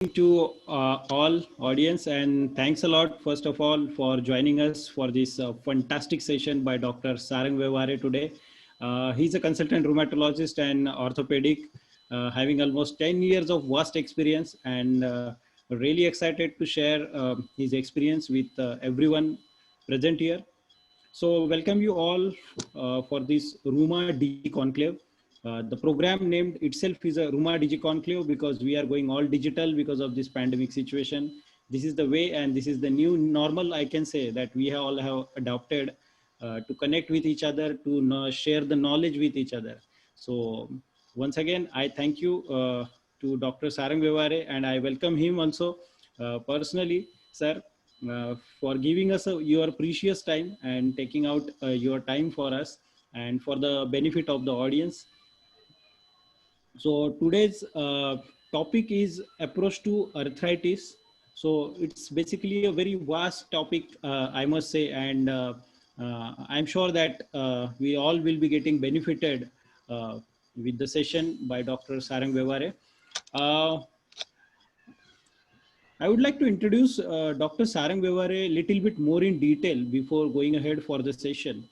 to all audience, and thanks a lot first of all for joining us for this fantastic session by Dr. Sarang Vevare today. He's a consultant rheumatologist and orthopedic, having almost 10 years of vast experience, and really excited to share his experience with everyone present here. So welcome you all for this Ruma Digi Conclave. The program named itself is a Ruma Digi Conclave because we are going all digital because of this pandemic situation. This is the way, and this is the new normal, I can say, that we all have adopted to connect with each other, to share the knowledge with each other. So once again, I thank you to Dr. Sarang Vevare, and I welcome him also personally, sir, for giving us your precious time and taking out your time for us and for the benefit of the audience. So today's topic is approach to arthritis. So it's basically a very vast topic, I must say, and I'm sure that we all will be getting benefited with the session by Dr. Sarang Vevare. I would like to introduce Dr. Sarang Vevare a little bit more in detail before going ahead for the session.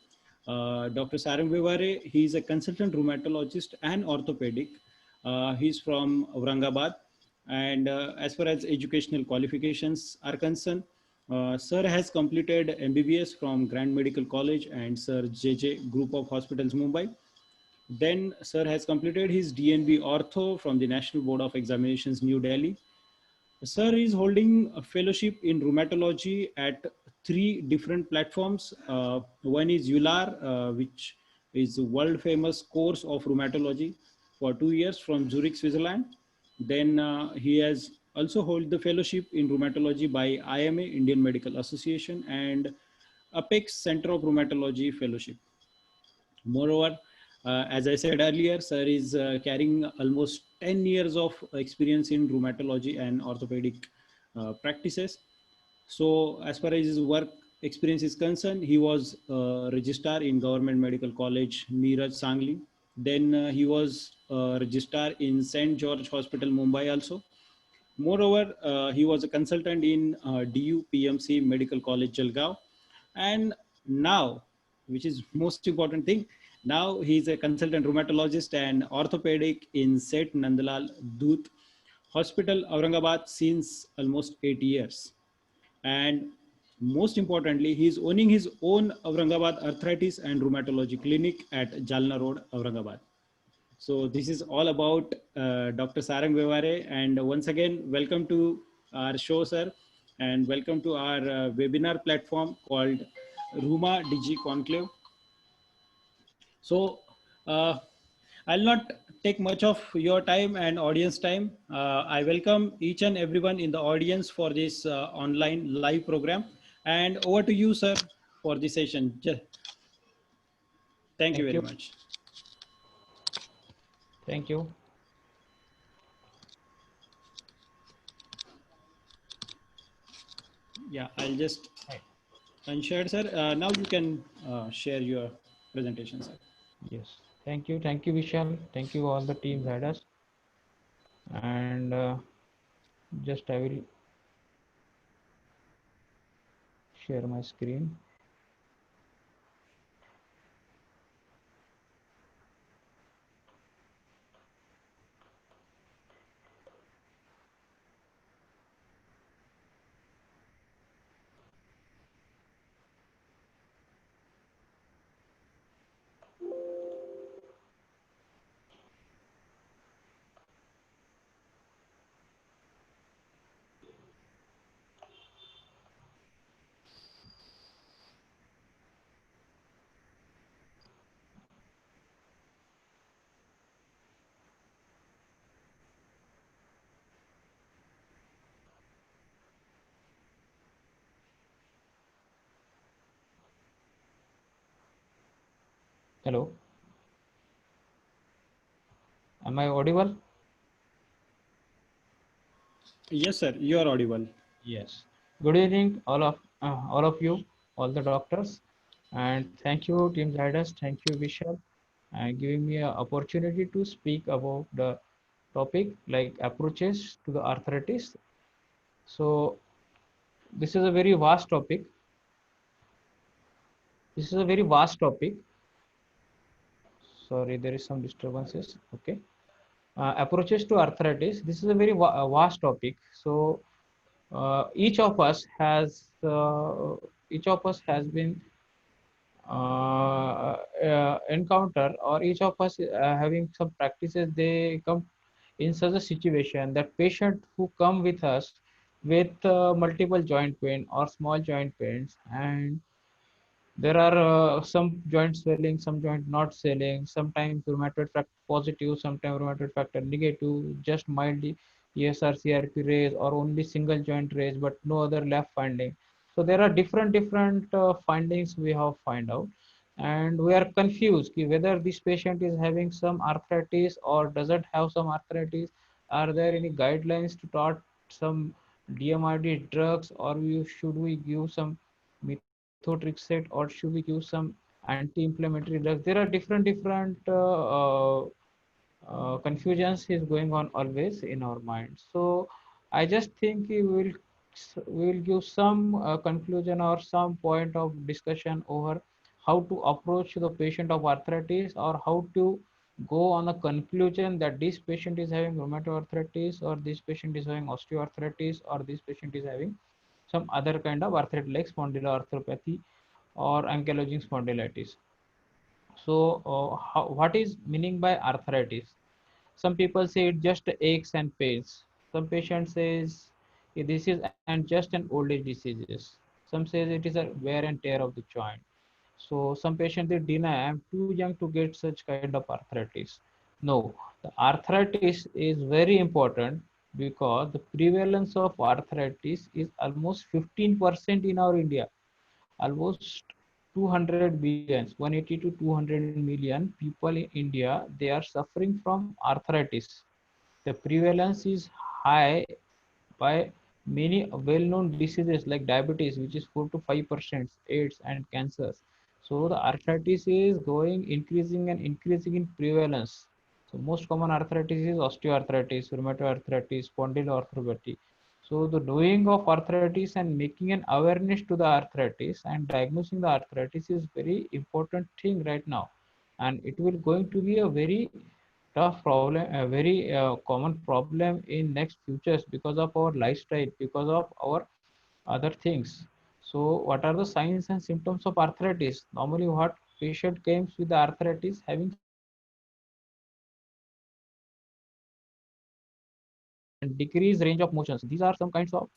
Dr. Sarang Vevare, he is a consultant rheumatologist and orthopedic. He's from Aurangabad. And as far as educational qualifications are concerned, Sir has completed MBBS from Grand Medical College and Sir JJ Group of Hospitals, Mumbai. Then Sir has completed his DNB Ortho from the National Board of Examinations, New Delhi. Sir is holding a fellowship in rheumatology at three different platforms. One is ULAR, which is a world famous course of rheumatology for 2 years from Zurich, Switzerland. Then he has also held the fellowship in rheumatology by IMA, Indian Medical Association, and Apex Center of Rheumatology Fellowship. Moreover, as I said earlier, sir is carrying almost 10 years of experience in rheumatology and orthopedic practices. So as far as his work experience is concerned, he was a registrar in Government Medical College, Meerut, Sangli. Then he was a registrar in St. George Hospital, Mumbai also. Moreover, he was a consultant in DU PMC Medical College, Jalgaon. And now, which is most important thing, now he's a consultant rheumatologist and orthopedic in Seth Nandlal Dutt Hospital, Aurangabad since almost 8 years. And most importantly, he's owning his own Aurangabad Arthritis and Rheumatology Clinic at Jalna Road, Aurangabad. So this is all about Dr. Sarang Vevare. And once again, welcome to our show, sir. And welcome to our webinar platform called Ruma Digi Conclave. So I'll not take much of your time and audience time. I welcome each and everyone in the audience for this online live program. And over to you, sir, for the session. Thank you very much. Thank you. Yeah, I'll just unshare, sir. Now you can share your presentation, sir. Yes. Thank you. Thank you, Vishal. Thank you, all the team had us. And just I will share my screen. Hello. Am I audible? Yes, sir. You are audible. Yes. Good evening, all of you, all the doctors, and thank you, Team Zydus. Thank you, Vishal, and giving me an opportunity to speak about the topic like approaches to the arthritis. So this is a very vast topic. This is a very vast topic. Sorry, there is some disturbances. Okay. Approaches to arthritis. This is a very vast topic. So each of us has been encounter, or each of us having some practices. They come in such a situation that patient who come with us with multiple joint pain or small joint pains, and there are some joint swelling, some joint not swelling, sometimes rheumatoid factor positive, sometimes rheumatoid factor negative, just mildly ESR CRP raise or only single joint raise, but no other left finding. So there are different findings we have find out, and we are confused whether this patient is having some arthritis or doesn't have some arthritis. Are there any guidelines to start some DMRD drugs, or should we give some methotrexate, or should we give some anti-inflammatory drugs? There are different confusions is going on always in our mind. So I just think we will give some conclusion or some point of discussion over how to approach the patient of arthritis, or how to go on a conclusion that this patient is having rheumatoid arthritis, or this patient is having osteoarthritis, or this patient is having some other kind of arthritis like spondyloarthropathy or ankylosing spondylitis. So, what is meaning by arthritis? Some people say it just aches and pains. Some patient says this is and just an old age diseases. Some says it is a wear and tear of the joint. So some patients they deny I'm too young to get such kind of arthritis. No, the arthritis is very important because the prevalence of arthritis is almost 15% in our India. Almost 200 billions, 180 to 200 million people in India, they are suffering from arthritis. The prevalence is high by many well-known diseases like diabetes, which is 4 to 5%, AIDS and cancers. So the arthritis is going increasing and increasing in prevalence. So most common arthritis is osteoarthritis, rheumatoid arthritis, spondyloarthropathy. So the knowing of arthritis and making an awareness to the arthritis and diagnosing the arthritis is very important thing right now, and it will going to be a very tough problem, a very common problem in next futures because of our lifestyle, because of our other things. So what are the signs and symptoms of arthritis? Normally what patient comes with the arthritis having and decreased range of motions. These are some kinds of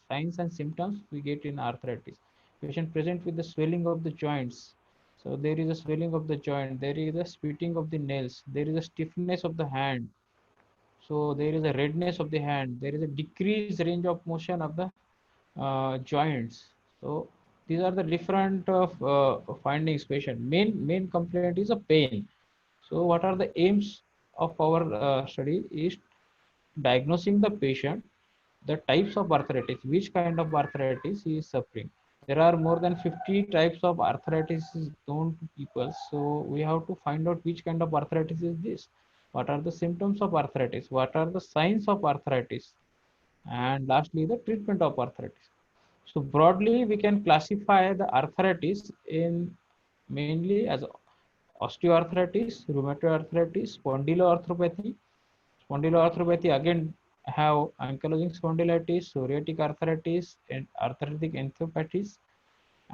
signs and symptoms we get in arthritis. Patient present with the swelling of the joints. So there is a swelling of the joint, there is a splitting of the nails, there is a stiffness of the hand. So there is a redness of the hand, there is a decreased range of motion of the joints. So these are the different findings. Patient main complaint is a pain. So what are the aims of our study is diagnosing the patient, the types of arthritis, which kind of arthritis he is suffering. There are more than 50 types of arthritis is known to people. So we have to find out which kind of arthritis is this. What are the symptoms of arthritis? What are the signs of arthritis? And lastly, the treatment of arthritis. So broadly, we can classify the arthritis in mainly as osteoarthritis, rheumatoid arthritis, spondyloarthropathy. Spondyloarthropathy again have ankylosing spondylitis, psoriatic arthritis, and arthritic enthropathies,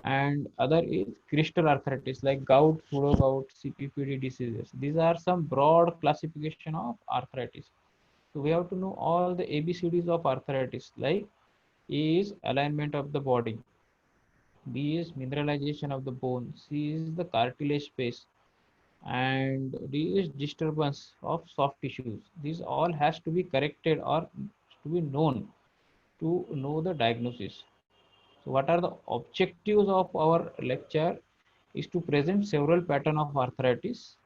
and other is crystal arthritis like gout, pseudo-gout, CPPD diseases. These are some broad classification of arthritis. So we have to know all the ABCDs of arthritis, like A is alignment of the body, B is mineralization of the bone, C is the cartilage space, and D is disturbance of soft tissues. These all has to be corrected or to be known to know the diagnosis. So what are the objectives of our lecture is to present several pattern of arthritis.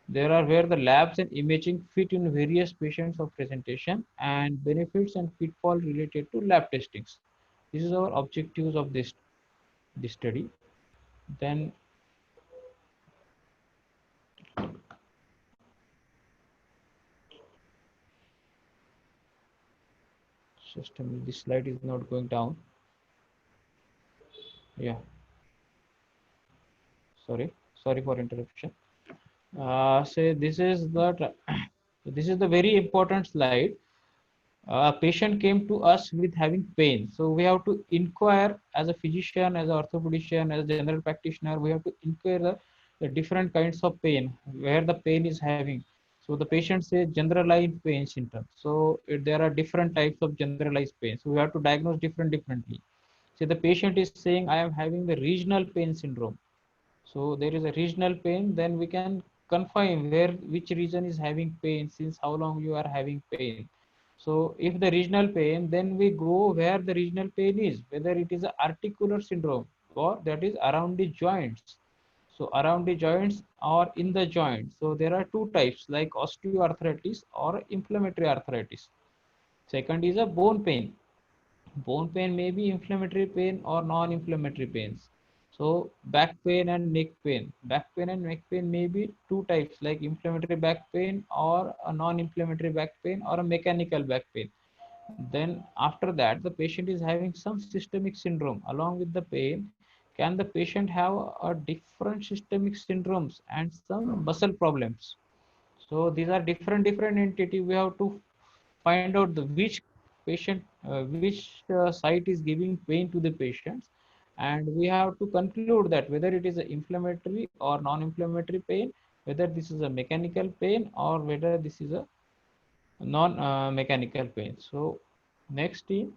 There are where the labs and imaging fit in various patients of presentation, and benefits and pitfall related to lab testings. This is our objectives of this study. Then Just a minute, this slide is not going down. Yeah, sorry for interruption. So this is the this is the very important slide. A patient came to us with having pain, so we have to inquire as a physician, as an orthopedician, as a general practitioner. We have to inquire the different kinds of pain, where the pain is having. So the patient says generalized pain symptoms. So there are different types of generalized pain, so we have to diagnose differently. So the patient is saying I am having the regional pain syndrome. So there is a regional pain, then we can confine where which region is having pain, since how long you are having pain. So if the regional pain, then we go where the regional pain is, whether it is a articular syndrome or that is around the joints. So around the joints or in the joint. So there are two types, like osteoarthritis or inflammatory arthritis. Second is a bone pain. Bone pain may be inflammatory pain or non-inflammatory pains. So back pain and neck pain. Back pain and neck pain may be two types, like inflammatory back pain or a non-inflammatory back pain or a mechanical back pain. Then after that, the patient is having some systemic syndrome along with the pain. Can the patient have a different systemic syndromes and some muscle problems? So these are different entity. We have to find out the which patient, which site is giving pain to the patients, and we have to conclude that whether it is an inflammatory or non-inflammatory pain, whether this is a mechanical pain or whether this is a non-mechanical pain. So next is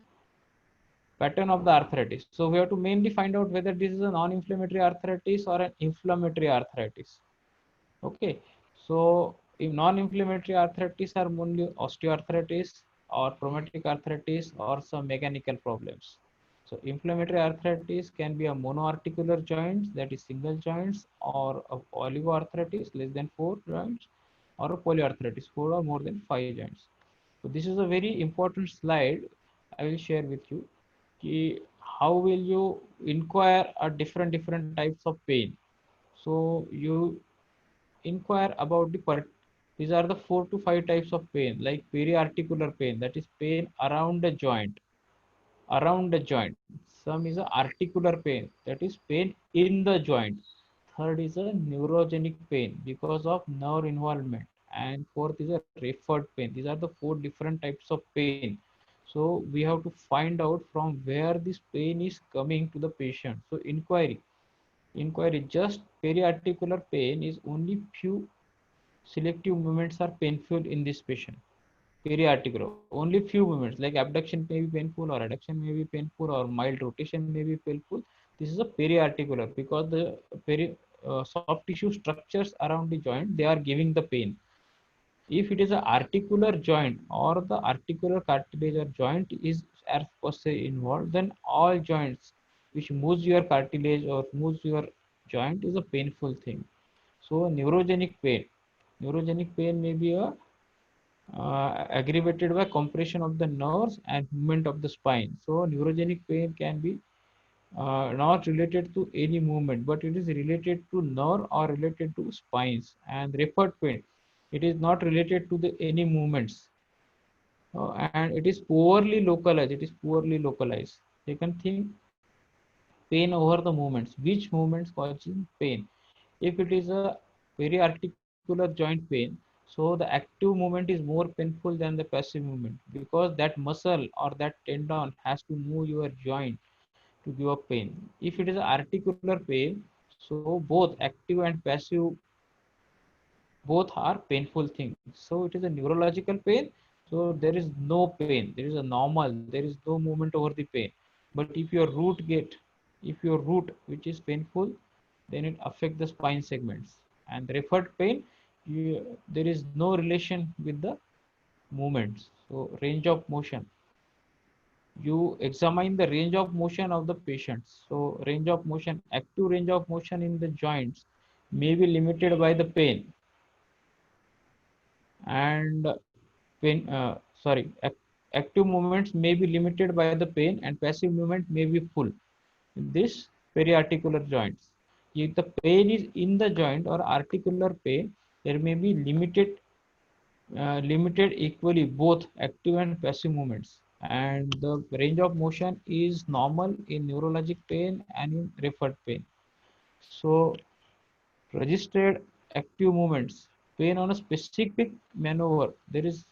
pattern of the arthritis. So we have to mainly find out whether this is a non-inflammatory arthritis or an inflammatory arthritis. Okay, so if non-inflammatory arthritis are only osteoarthritis or rheumatic arthritis or some mechanical problems. So inflammatory arthritis can be a monoarticular joints, that is single joints, or a oligoarthritis less than 4 joints, or a polyarthritis 4 or more than 5 joints. So this is a very important slide I will share with you. How will you inquire a different types of pain? So you inquire about these are the 4 to 5 types of pain, like periarticular pain, that is pain around the joint. Around the joint. Some is a articular pain, that is pain in the joint. Third is a neurogenic pain because of nerve involvement, and fourth is a referred pain. These are the 4 different types of pain. So we have to find out from where this pain is coming to the patient. So inquiry, just periarticular pain is only few selective movements are painful in this patient. Periarticular, only few movements, like abduction may be painful or adduction may be painful or mild rotation may be painful. This is a periarticular because the soft tissue structures around the joint, they are giving the pain. If it is an articular joint or the articular cartilage or joint is as per se involved, then all joints which moves your cartilage or moves your joint is a painful thing. So neurogenic pain may be a aggravated by compression of the nerves and movement of the spine. So neurogenic pain can be not related to any movement, but it is related to nerve or related to spines. And referred pain, it is not related to the any movements, and it is poorly localized. It is poorly localized. You can think pain over the movements. Which movements causing pain? If it is a periarticular joint pain, so the active movement is more painful than the passive movement, because that muscle or that tendon has to move your joint to give up pain. If it is an articular pain, so both active and passive, both are painful things. So it is a neurological pain. So there is no pain. There is a normal. There is no movement over the pain. But if your root which is painful, then it affects the spine segments. And referred pain, there is no relation with the movements. So range of motion, you examine the range of motion of the patients. So range of motion, active range of motion in the joints may be limited by the pain, and pain active movements may be limited by the pain, and passive movement may be full in this periarticular joints. If the pain is in the joint or articular pain, there may be limited equally both active and passive movements. and the range of motion is normal in neurologic pain and in referred pain. So registered active movements, pain on a specific maneuver, there is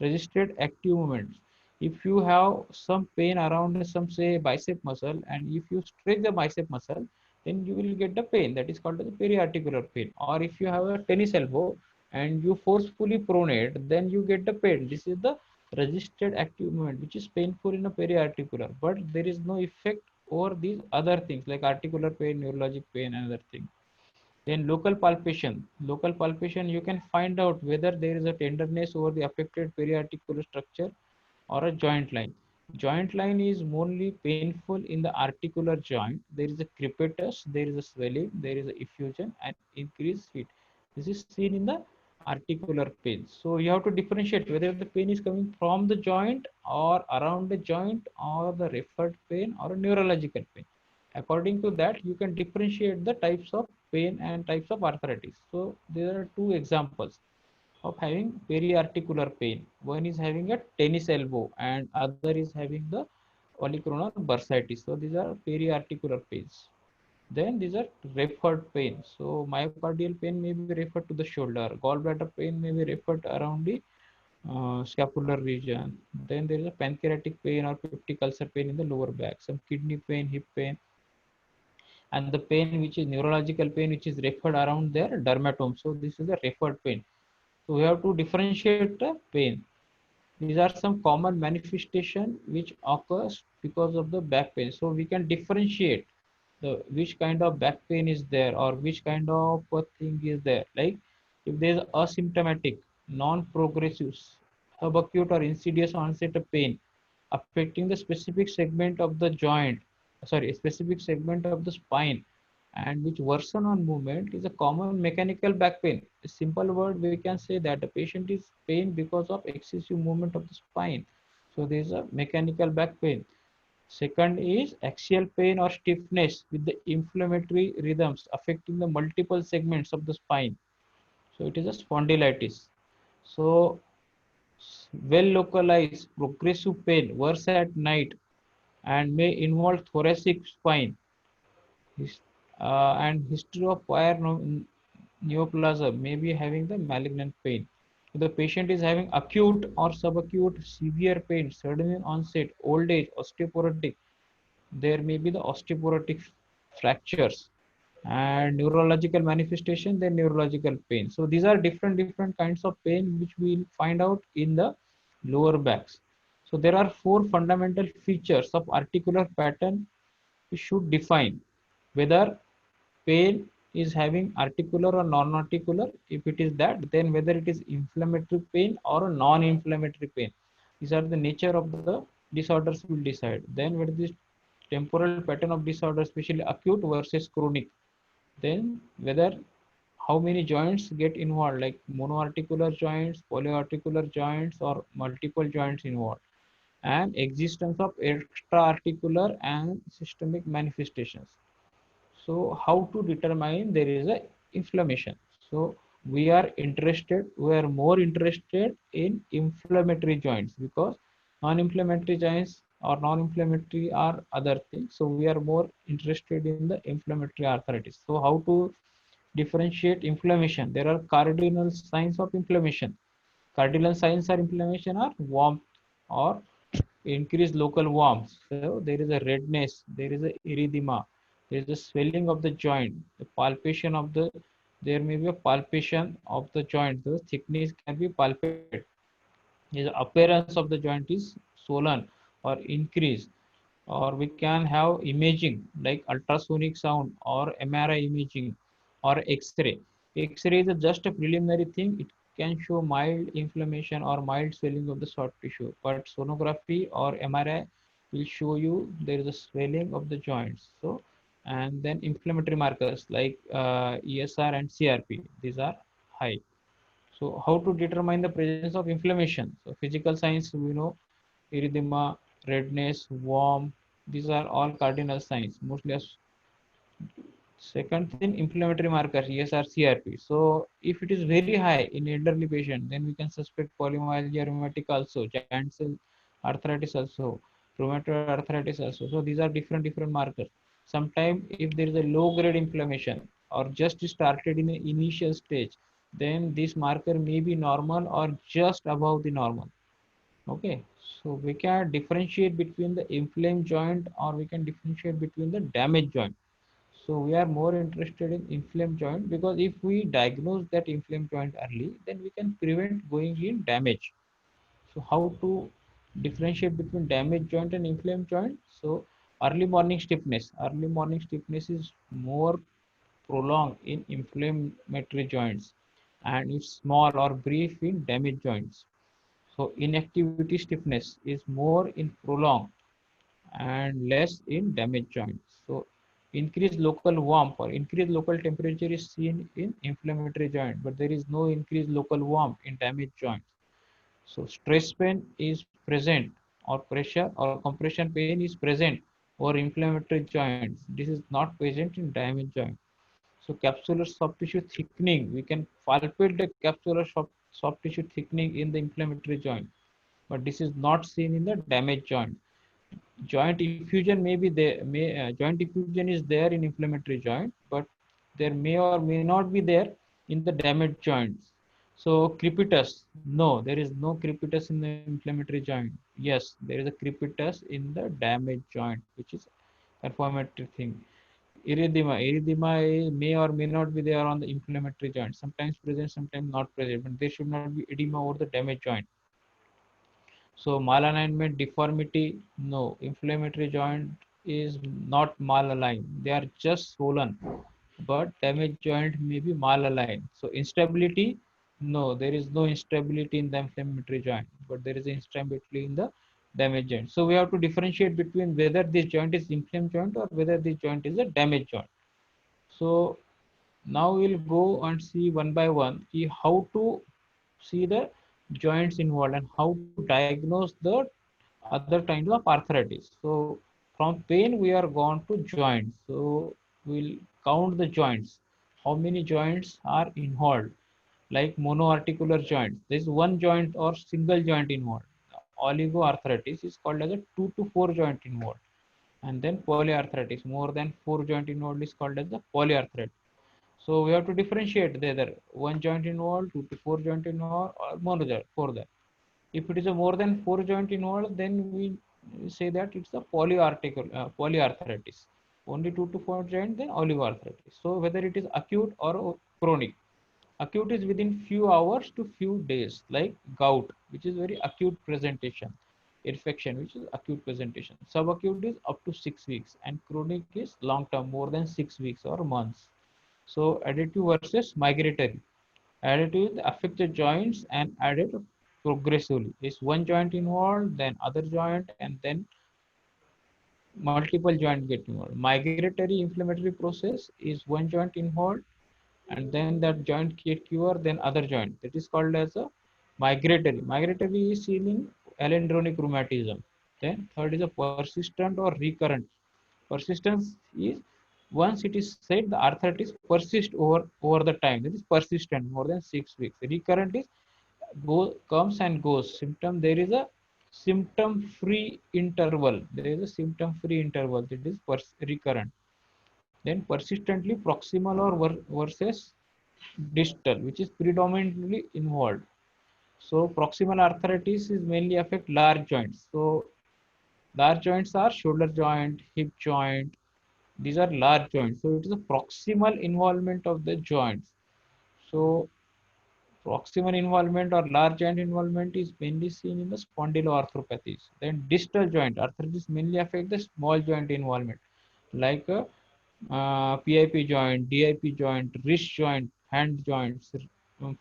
registered active movements. If you have some pain around some say bicep muscle, and if you stretch the bicep muscle, then you will get the pain that is called as periarticular pain. Or if you have a tennis elbow and you forcefully pronate, then you get the pain. This is the registered active movement which is painful in a periarticular, but there is no effect over these other things like articular pain, neurologic pain, and other things. Then local palpation, you can find out whether there is a tenderness over the affected periarticular structure or a joint line. Joint line is mostly painful in the articular joint. There is a crepitus, there is a swelling, there is a effusion and increased heat. This is seen in the articular pain. So you have to differentiate whether the pain is coming from the joint or around the joint or the referred pain or a neurological pain. According to that, you can differentiate the types of pain and types of arthritis. So there are two examples of having periarticular pain. One is having a tennis elbow and other is having the polychronal bursitis. So these are periarticular pains. Then these are referred pain. So myocardial pain may be referred to the shoulder. Gallbladder pain may be referred around the scapular region. Then there is a pancreatic pain or peptic ulcer pain in the lower back. Some kidney pain, hip pain, and the pain which is neurological pain which is referred around their dermatome. So this is the referred pain. So we have to differentiate the pain. These are some common manifestation which occurs because of the back pain. So we can differentiate the which kind of back pain is there or which kind of a thing is there. Like if there is asymptomatic, non-progressive, subacute or insidious onset of pain affecting the specific segment of the joint, sorry, a specific segment of the spine, and which worsen on movement is a common mechanical back pain. A simple word, we can say that the patient is pain because of excessive movement of the spine. So there is a mechanical back pain. Second is axial pain or stiffness with the inflammatory rhythms affecting the multiple segments of the spine. So it is a spondylitis. So well localized progressive pain worse at night and may involve thoracic spine. And history of prior neoplasm may be having the malignant pain. If the patient is having acute or subacute severe pain, sudden onset, old age, osteoporotic, there may be the osteoporotic fractures and neurological manifestation, then neurological pain. So these are different kinds of pain which we will find out in the lower backs. So there are four fundamental features of articular pattern we should define whether pain is having articular or non-articular. If it is that, then whether it is inflammatory pain or a non-inflammatory pain. These are the nature of the disorders will decide. Then whether this temporal pattern of disorder, especially acute versus chronic. Then whether how many joints get involved, like monoarticular joints, polyarticular joints, or multiple joints involved, and existence of extra-articular and systemic manifestations. So how to determine there is a inflammation? So we are more interested in inflammatory joints because non-inflammatory joints or non-inflammatory are other things. So we are more interested in the inflammatory arthritis. So how to differentiate inflammation? There are cardinal signs of inflammation. Cardinal signs of inflammation are warmth or increased local warmth. So there is a redness, there is a erythema, there is a swelling of the joint, the palpation of the, there may be a palpation of the joint, the thickness can be palpated. The appearance of the joint is swollen or increased, or we can have imaging like ultrasonic sound or MRI imaging or X-ray. X-ray is just a preliminary thing. It can show mild inflammation or mild swelling of the soft tissue, but sonography or MRI will show you there is a swelling of the joints. So, and then inflammatory markers like ESR and CRP, these are high. So how to determine the presence of inflammation? So physical signs, we know erythema, redness, warm. These are all cardinal signs. Mostly as second thing, inflammatory markers, ESR, CRP. So if it is very high in elderly patient, then we can suspect polymyalgia rheumatica also, giant cell arthritis also, rheumatoid arthritis also. So these are different markers. Sometimes if there is a low grade inflammation or just started in the initial stage, then this marker may be normal or just above the normal. Okay, so we can differentiate between the inflamed joint or we can differentiate between the damaged joint. So we are more interested in inflamed joint, because if we diagnose that inflamed joint early, then we can prevent going in damage. So how to differentiate between damaged joint and inflamed joint? So early morning stiffness. Early morning stiffness is more prolonged in inflammatory joints, and it's small or brief in damaged joints. So inactivity stiffness is more in prolonged and less in damaged joints. So increased local warmth or increased local temperature is seen in inflammatory joint, but there is no increased local warmth in damaged joints. So stress pain is present, or pressure or compression pain is present over inflammatory joints. This is not present in damaged joint. So capsular soft tissue thickening, we can palpate the capsular soft tissue thickening in the inflammatory joint, but this is not seen in the damaged joint. Joint effusion may be there, joint effusion is there in inflammatory joint, but there may or may not be there in the damaged joints. So crepitus, no, there is no crepitus in the inflammatory joint. Yes, there is a crepitus in the damaged joint, which is confirmatory thing. Erythema may or may not be there on the inflammatory joint. Sometimes present, sometimes not present, but there should not be edema over the damaged joint. So malalignment, deformity, no. Inflammatory joint is not malaligned. They are just swollen, but damaged joint may be malaligned. So instability, no. There is no instability in the inflammatory joint, but there is instability in the damaged joint. So we have to differentiate between whether this joint is inflamed joint or whether this joint is a damaged joint. So now we'll go and see one by one how to see the joints involved and how to diagnose the other kinds of arthritis. So from pain we are gone to joints. So we'll count the joints. How many joints are involved? Like monoarticular joints. There is one joint or single joint involved. Oligoarthritis is called as a 2 to 4 joint involved. And then polyarthritis, more than 4 joint involved, is called as the polyarthritis. So we have to differentiate whether one joint involved, 2 to 4 joint involved, or mono joint for that. If it is a more than 4 joint involved, then we say that it's a polyarthritis. Only 2 to 4 joint, then oligoarthritis. So whether it is acute or chronic. Acute is within few hours to few days, like gout, which is very acute presentation. Infection, which is acute presentation. Subacute is up to 6 weeks, and chronic is long term, more than 6 weeks or months. So additive versus migratory. Additive affect the joints and added progressively. Is one joint involved, then other joint, and then multiple joint get involved. Migratory inflammatory process is one joint involved, and then that joint get cure, then other joint. That is called as a migratory. Migratory is seen in alendronic rheumatism. Then third is a persistent or recurrent. Persistence is once it is said the arthritis persists over the time. That is persistent, more than 6 weeks. Recurrent is comes and goes. Symptom, there is a symptom free interval. There is a symptom free interval. That is recurrent. Then persistently proximal or versus distal, which is predominantly involved. So proximal arthritis is mainly affect large joints. So large joints are shoulder joint, hip joint. These are large joints. So it is a proximal involvement of the joints. So proximal involvement or large joint involvement is mainly seen in the spondyloarthropathies. Then distal joint arthritis mainly affect the small joint involvement, like PIP joint, DIP joint, wrist joint, hand joints,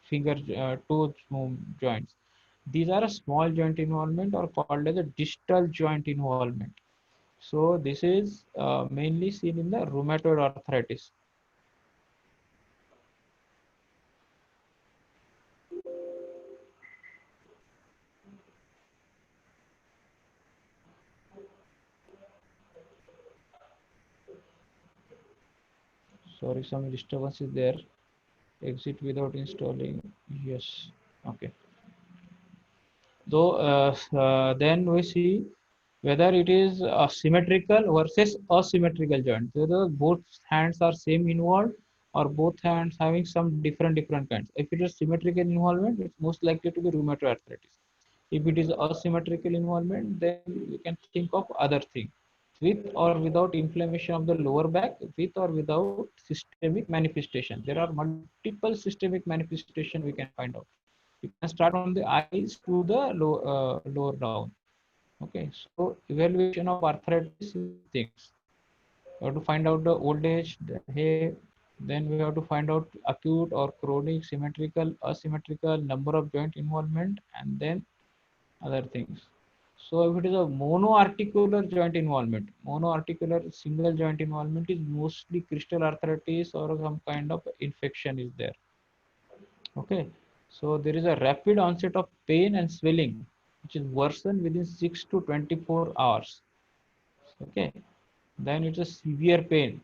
finger, toe joints. These are a small joint involvement or called as a distal joint involvement. So this is mainly seen in the rheumatoid arthritis. Sorry, some disturbance is there. Exit without installing. Yes. Okay. So then we see whether it is a symmetrical versus asymmetrical joint. Whether both hands are same involved or both hands having some different kinds. If it is symmetrical involvement, it's most likely to be rheumatoid arthritis. If it is asymmetrical involvement, then we can think of other thing, with or without inflammation of the lower back, with or without systemic manifestation. There are multiple systemic manifestation we can find out. You can start from the eyes to the lower down. Okay, so evaluation of arthritis is these things. We have to find out the old age, then we have to find out acute or chronic, symmetrical, asymmetrical, number of joint involvement, and then other things. So if it is a monoarticular joint involvement, monoarticular single joint involvement is mostly crystal arthritis or some kind of infection is there. Okay, so there is a rapid onset of pain and swelling, which is worsened within 6 to 24 hours. Okay, then it's a severe pain,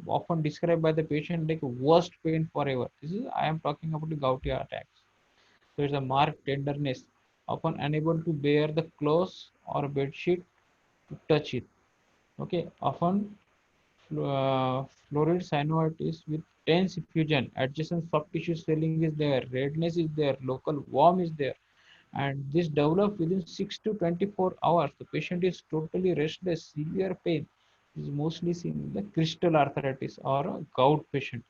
often described by the patient like worst pain forever. This is I am talking about the gouty attacks. So it's a marked tenderness, often unable to bear the clothes or bed sheet to touch it. Okay, often florid synovitis with tense effusion, adjacent soft tissue swelling is there, redness is there, local worm is there, and this develops within 6 to 24 hours. The patient is totally restless, severe pain is mostly seen in the crystal arthritis or a gout patient,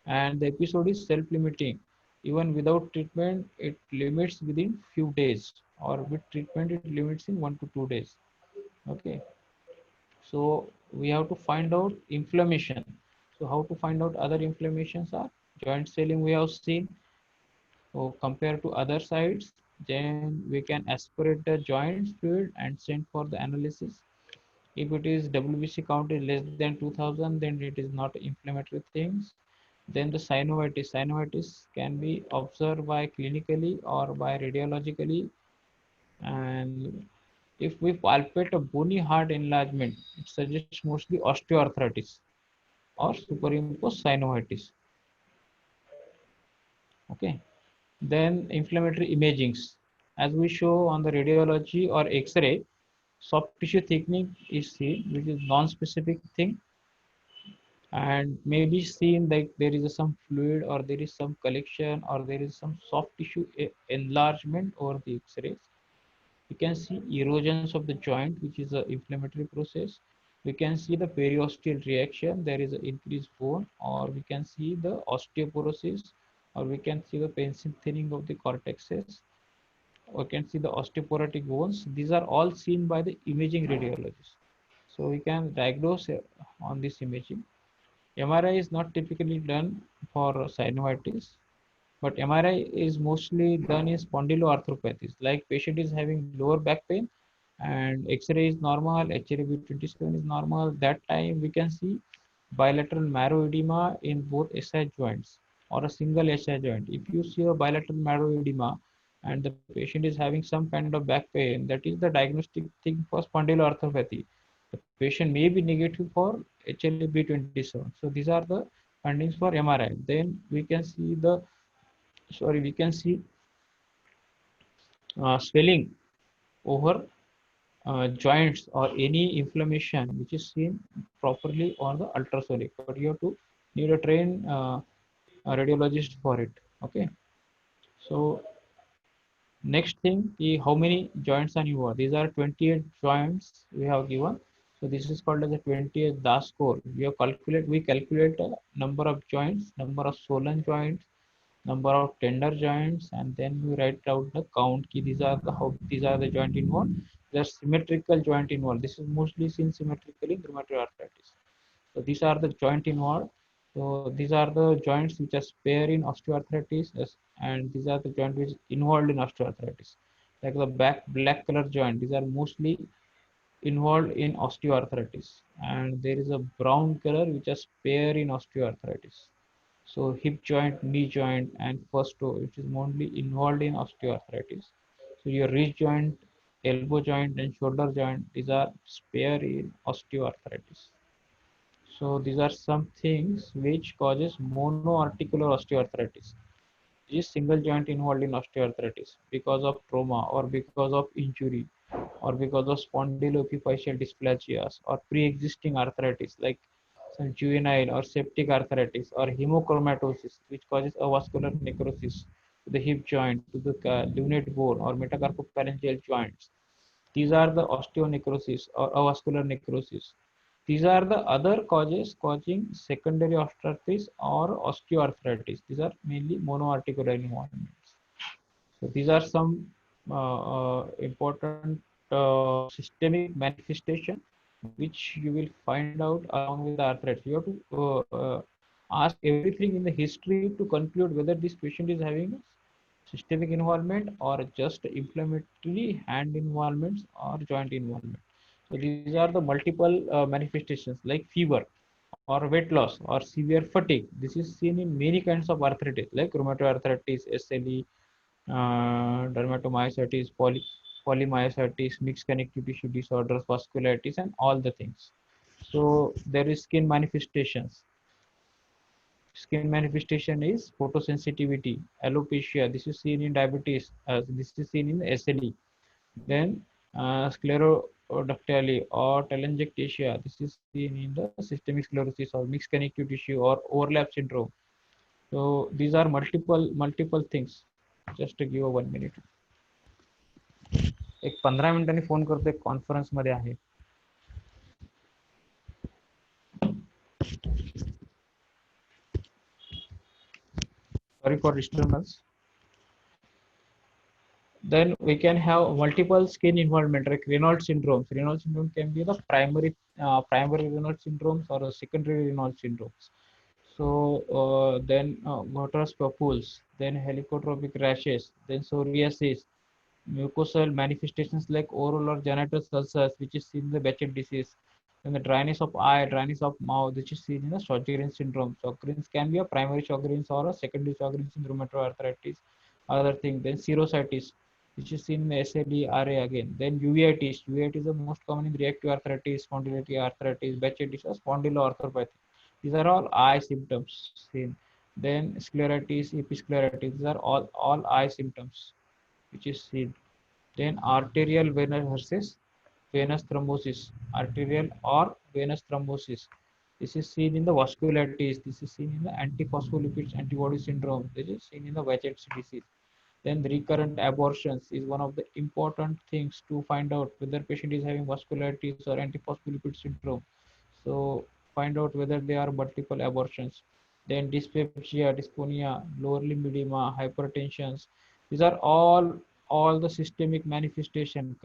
and the episode is self-limiting. Even without treatment, it limits within few days, or with treatment, it limits in 1 to 2 days. Okay, so we have to find out inflammation. So how to find out other inflammations are joint swelling we have seen. So compared to other sites, then we can aspirate the joint fluid and send for the analysis. If it is WBC count is less than 2000, then it is not inflammatory things. Then the synovitis can be observed by clinically or by radiologically. And if we palpate a bony heart enlargement, it suggests mostly osteoarthritis or superimposed synovitis. Okay. Then inflammatory imagings. As we show on the radiology or X-ray, soft tissue thickening is seen, which is non-specific thing, and maybe seen like there is some fluid or there is some collection or there is some soft tissue enlargement over the X-rays. We can see erosions of the joint, which is an inflammatory process. We can see the periosteal reaction, there is an increased bone, or we can see the osteoporosis, or we can see the pencil thinning of the cortexes, or can see the osteoporotic bones. These are all seen by the imaging radiologist. So we can diagnose on this imaging. MRI is not typically done for synovitis, but MRI is mostly done in spondyloarthropathies. Like patient is having lower back pain and X-ray is normal, HLA-B27 is normal. That time we can see bilateral marrow edema in both SI joints or a single SI joint. If you see a bilateral marrow edema and the patient is having some kind of back pain, that is the diagnostic thing for spondyloarthropathy. The patient may be negative for HLA-B27. So these are the findings for MRI. Then we can see swelling over joints or any inflammation which is seen properly on the ultrasonic, but you have to need a trained a radiologist for it. Okay, so next thing is how many joints are involved. These are 28 joints we have given. So this is called as a 28th DAS score. We calculate number of joints, number of swollen joints, number of tender joints, and then we write out the count key. These are the joint involved. There's symmetrical joint involved. This is mostly seen symmetrically in rheumatoid arthritis. So these are the joint involved. So these are the joints which are spare in osteoarthritis, and these are the joints which involved in osteoarthritis. Like the back black color joint, these are mostly involved in osteoarthritis, and there is a brown color which are spare in osteoarthritis. So hip joint, knee joint, and first toe, which is mostly involved in osteoarthritis. So your wrist joint, elbow joint, and shoulder joint, these are spare in osteoarthritis. So these are some things which causes monoarticular osteoarthritis. This is single joint involved in osteoarthritis because of trauma or because of injury or because of spondyloepiphyseal dysplasias or pre-existing arthritis like some juvenile or septic arthritis or hemochromatosis, which causes avascular necrosis to the hip joint, to the lunate bone or metacarpopharyngeal joints. These are the osteonecrosis or avascular necrosis. These are the other causes causing secondary osteoarthritis or osteoarthritis. These are mainly monoarticular involvements. So these are some important systemic manifestation which you will find out along with the arthritis. You have to ask everything in the history to conclude whether this patient is having systemic involvement or just inflammatory hand involvements or joint involvement. So these are the multiple manifestations like fever or weight loss or severe fatigue. This is seen in many kinds of arthritis like rheumatoid arthritis, SLE, dermatomyositis, polymyositis, mixed connective tissue disorders, vasculitis, and all the things. So there is skin manifestations. Skin manifestation is photosensitivity, alopecia. This is seen in diabetes. This is seen in SLE. Then sclerodactyly or telangiectasia. This is seen in the systemic sclerosis or mixed connective tissue or overlap syndrome. So these are multiple things. Just to give a 1 minute. एक 15 मिनिटांनी phone करतो, एक conference मध्ये आहे. Sorry for disturbance. Then we can have multiple skin involvement like Raynaud syndrome. Raynaud syndrome can be the primary Raynaud syndromes or the secondary Raynaud syndromes. So then motorous papules, then helicotropic rashes, then psoriasis, mucosal manifestations like oral or genital ulcers, which is seen in the Behcet disease, then the dryness of eye, dryness of mouth, which is seen in the Sjogren's syndrome. Sjogren's can be a primary Sjogren's or a secondary Sjogren's in rheumatoid arthritis. Other thing, then serositis, which is seen in the SLE, RA again. Then uveitis. Uveitis is the most common in reactive arthritis, spondylitic arthritis, Behcet disease, spondyloarthropathy. These are all eye symptoms seen. Then scleritis, episcleritis. These are all eye symptoms which is seen. Then arterial versus venous thrombosis, arterial or venous thrombosis. This is seen in the vasculitis. This is seen in the antiphospholipids antibody syndrome. This is seen in the Behcet's disease. Then the recurrent abortions is one of the important things to find out whether patient is having vasculitis or antiphospholipid syndrome. So find out whether they are multiple abortions. Then dyspepsia, dysphonia, lower limb edema, hypertensions. These are all the systemic manifestation.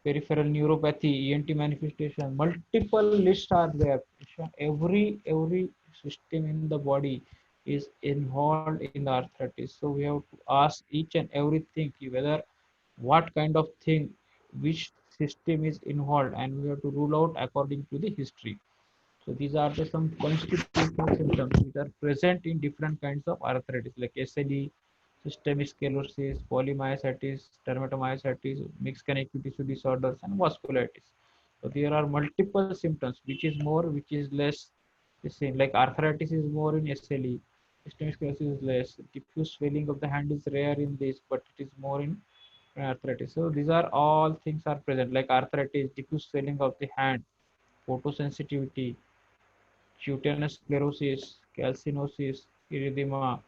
Peripheral neuropathy, ENT manifestation, multiple lists are there. Every system in the body is involved in the arthritis. So we have to ask each and everything whether what kind of thing, which system is involved, and we have to rule out according to the history. So these are the some constitutional symptoms which are present in different kinds of arthritis like SLE, systemic sclerosis, polymyositis, dermatomyositis, mixed connective tissue disorders, and vasculitis. So there are multiple symptoms, which is more, which is less. The same like arthritis is more in SLE, systemic sclerosis is less. Diffuse swelling of the hand is rare in this, but it is more in arthritis. So these are all things are present like arthritis, diffuse swelling of the hand, photosensitivity, cutaneous sclerosis, calcinosis, erythema,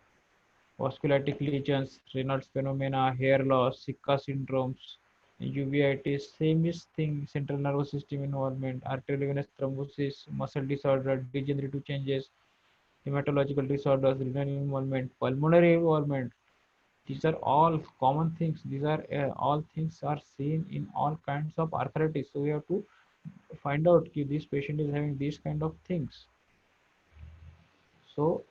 vasculitic lesions, Raynaud's phenomena, hair loss, Sicca syndromes, uveitis, same is thing, central nervous system involvement, arteriovenous thrombosis, muscle disorder, degenerative changes, hematological disorders, renal involvement, pulmonary involvement. These are all common things. These are all things are seen in all kinds of arthritis. So we have to find out if this patient is having these kind of things. So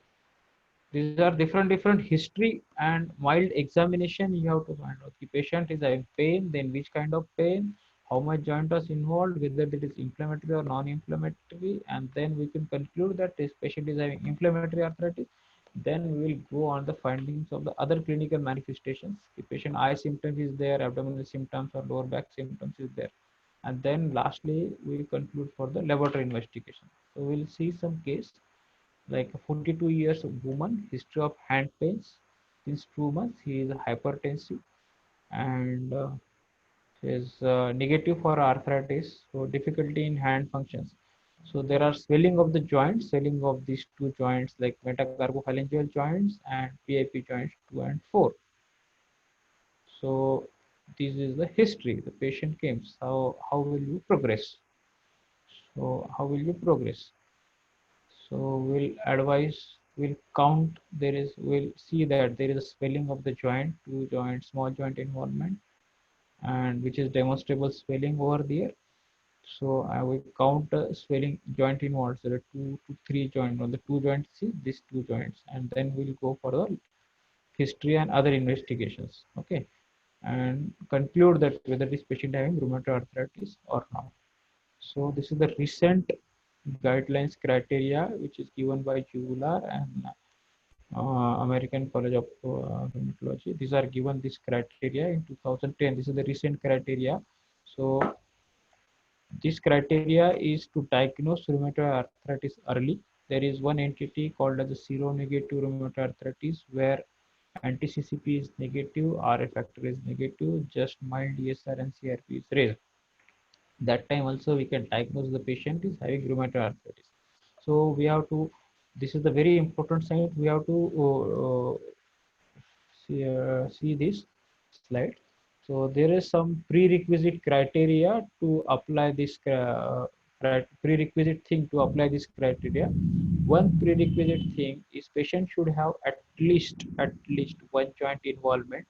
these are different history and mild examination. You have to find out the patient is having pain, then which kind of pain, how much joint was involved, whether it is inflammatory or non-inflammatory, and then we can conclude that this patient is having inflammatory arthritis. Then we will go on the findings of the other clinical manifestations. The patient eye symptoms is there, abdominal symptoms or lower back symptoms is there, and then lastly we conclude for the laboratory investigation. So we'll see some case like a 42 years of woman, history of hand pains, since 2 months. He is hypertensive and is negative for arthritis, so difficulty in hand functions. So there are swelling of the joints, swelling of these two joints like metacarpophalangeal joints and PIP joints 2 and 4. So this is the history. The patient came. How will you progress? So how will you progress? So we'll advise, we'll count. We'll see that there is a swelling of the joint, two joint, small joint involvement, and which is demonstrable swelling over there. So I will count swelling joint involved. So the 2 to 3 joint on the two joints, see these two joints, and then we'll go for the history and other investigations. Okay, and conclude that whether this patient having rheumatoid arthritis or not. So this is the recent guidelines criteria which is given by Jugular and American College of Rheumatology. These are given this criteria in 2010. This is the recent criteria. So this criteria is to diagnose rheumatoid arthritis early. There is one entity called as a seronegative rheumatoid arthritis where anti-CCP is negative, RA factor is negative, just mild ESR and CRP is raised. That time also we can diagnose the patient is having rheumatoid arthritis. So we have to, this is the very important sign, we have to see this slide. So there is some prerequisite criteria to apply this prerequisite thing to apply this criteria. One prerequisite thing is patient should have at least one joint involvement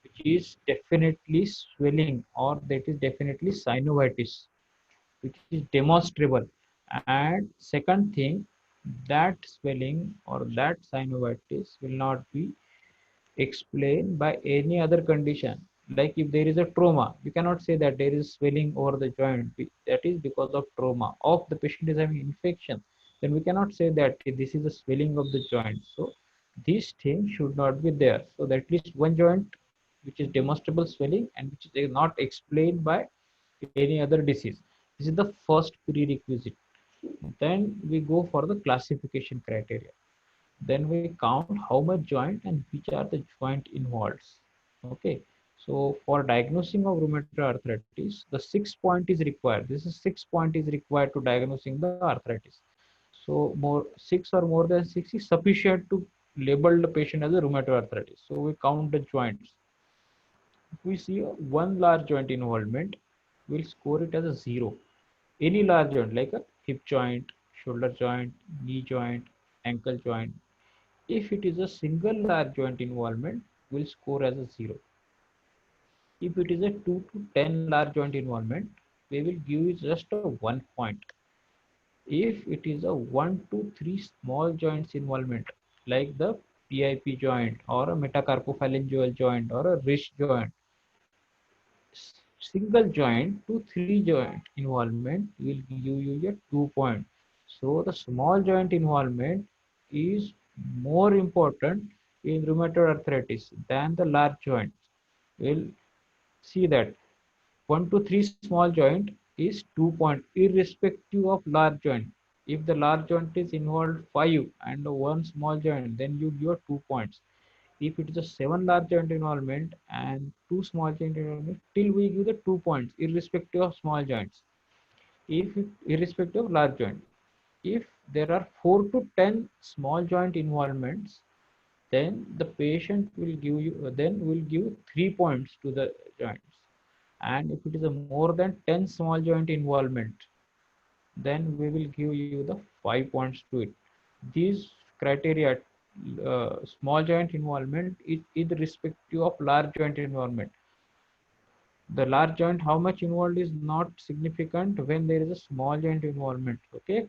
which is definitely swelling or that is definitely synovitis which is demonstrable. And second thing, that swelling or that synovitis will not be explained by any other condition. Like if there is a trauma, you cannot say that there is swelling over the joint. That is because of trauma. Of the patient is having infection, then we cannot say that this is a swelling of the joint. So these things should not be there. So that at least one joint which is demonstrable swelling and which is not explained by any other disease. This is the first prerequisite. Then we go for the classification criteria. Then we count how much joint and which are the joint involved. Okay, so for diagnosing of rheumatoid arthritis, the 6 point is required. This is 6 point is required to diagnosing the arthritis. So more 6 is sufficient to label the patient as a rheumatoid arthritis. So we count the joints. If we see one large joint involvement, we'll score it as a 0. Any large joint like a hip joint, shoulder joint, knee joint, ankle joint, if it is a single large joint involvement, we'll score as a 0. If it is a 2 to 10 large joint involvement, we will give it just a 1 point. If it is a 1 to 3 small joints involvement, like the PIP joint or a metacarpophalangeal joint or a wrist joint, single joint to 3 joint involvement will give you a 2 point. So the small joint involvement is more important in rheumatoid arthritis than the large joint. We'll see that 1 to 3 small joint is 2 point irrespective of large joint. If the large joint is involved 5 and one small joint, then you give 2 points. If it is a 7 large joint involvement and 2 small joint involvement, till we give the 2 points irrespective of small joints. Irrespective of large joint. If there are 4 to 10 small joint involvements, then the patient will give you, then will give 3 points to the joints. And if it is a more than 10 small joint involvement, then we will give you the 5 points to it. These criteria, small joint involvement is irrespective of large joint involvement. The large joint, how much involved is not significant when there is a small joint involvement. Okay,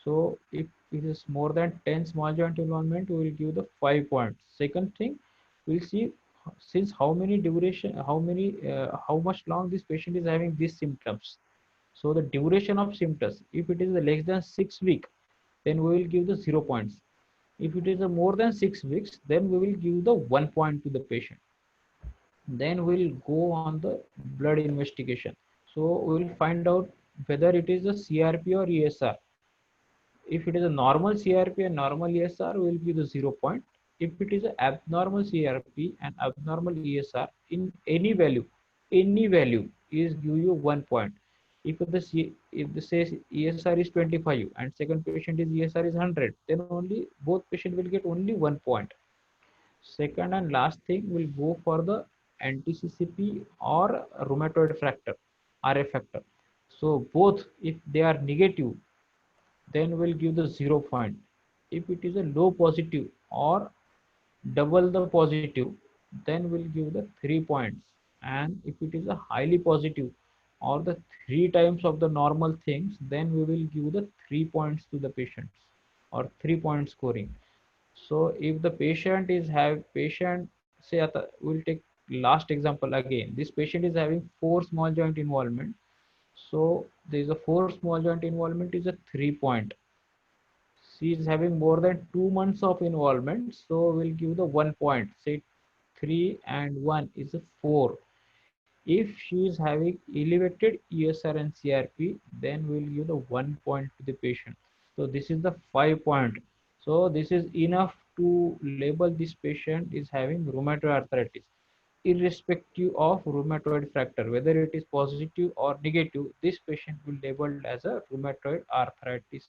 so if it is more than 10 small joint involvement, we will give the 5 points. Second thing, we'll see since how many duration, how much long this patient is having these symptoms. So the duration of symptoms, if it is less than 6 weeks, then we will give the 0 points. If it is more than 6 weeks, then we will give the 1 point to the patient. Then we'll go on the blood investigation. So we will find out whether it is a CRP or ESR. If it is a normal CRP and normal ESR, we will give the 0 point. If it is an abnormal CRP and abnormal ESR in any value is give you 1 point. If the says ESR is 25 and second patient is ESR is 100, then only both patient will get only 1 point. Second and last thing will go for the anti-CCP or rheumatoid factor, RF factor. So both, if they are negative, then we'll give the 0 point. If it is a low positive or double the positive, then we'll give the 3 points. And if it is a highly positive or the three times of the normal things, then we will give the 3 points to the patients or 3 point scoring. So if the patient is have patient say we'll take last example again. This patient is having four small joint involvement. So there is a four small joint involvement is a 3 point. She is having more than 2 months of involvement, so we'll give the 1 point. Say 3 and 1 is a 4. If she is having elevated ESR and CRP, then we'll give the 1 point to the patient. So this is the 5 point. So this is enough to label this patient is having rheumatoid arthritis, irrespective of rheumatoid factor, whether it is positive or negative. This patient will labeled as a rheumatoid arthritis.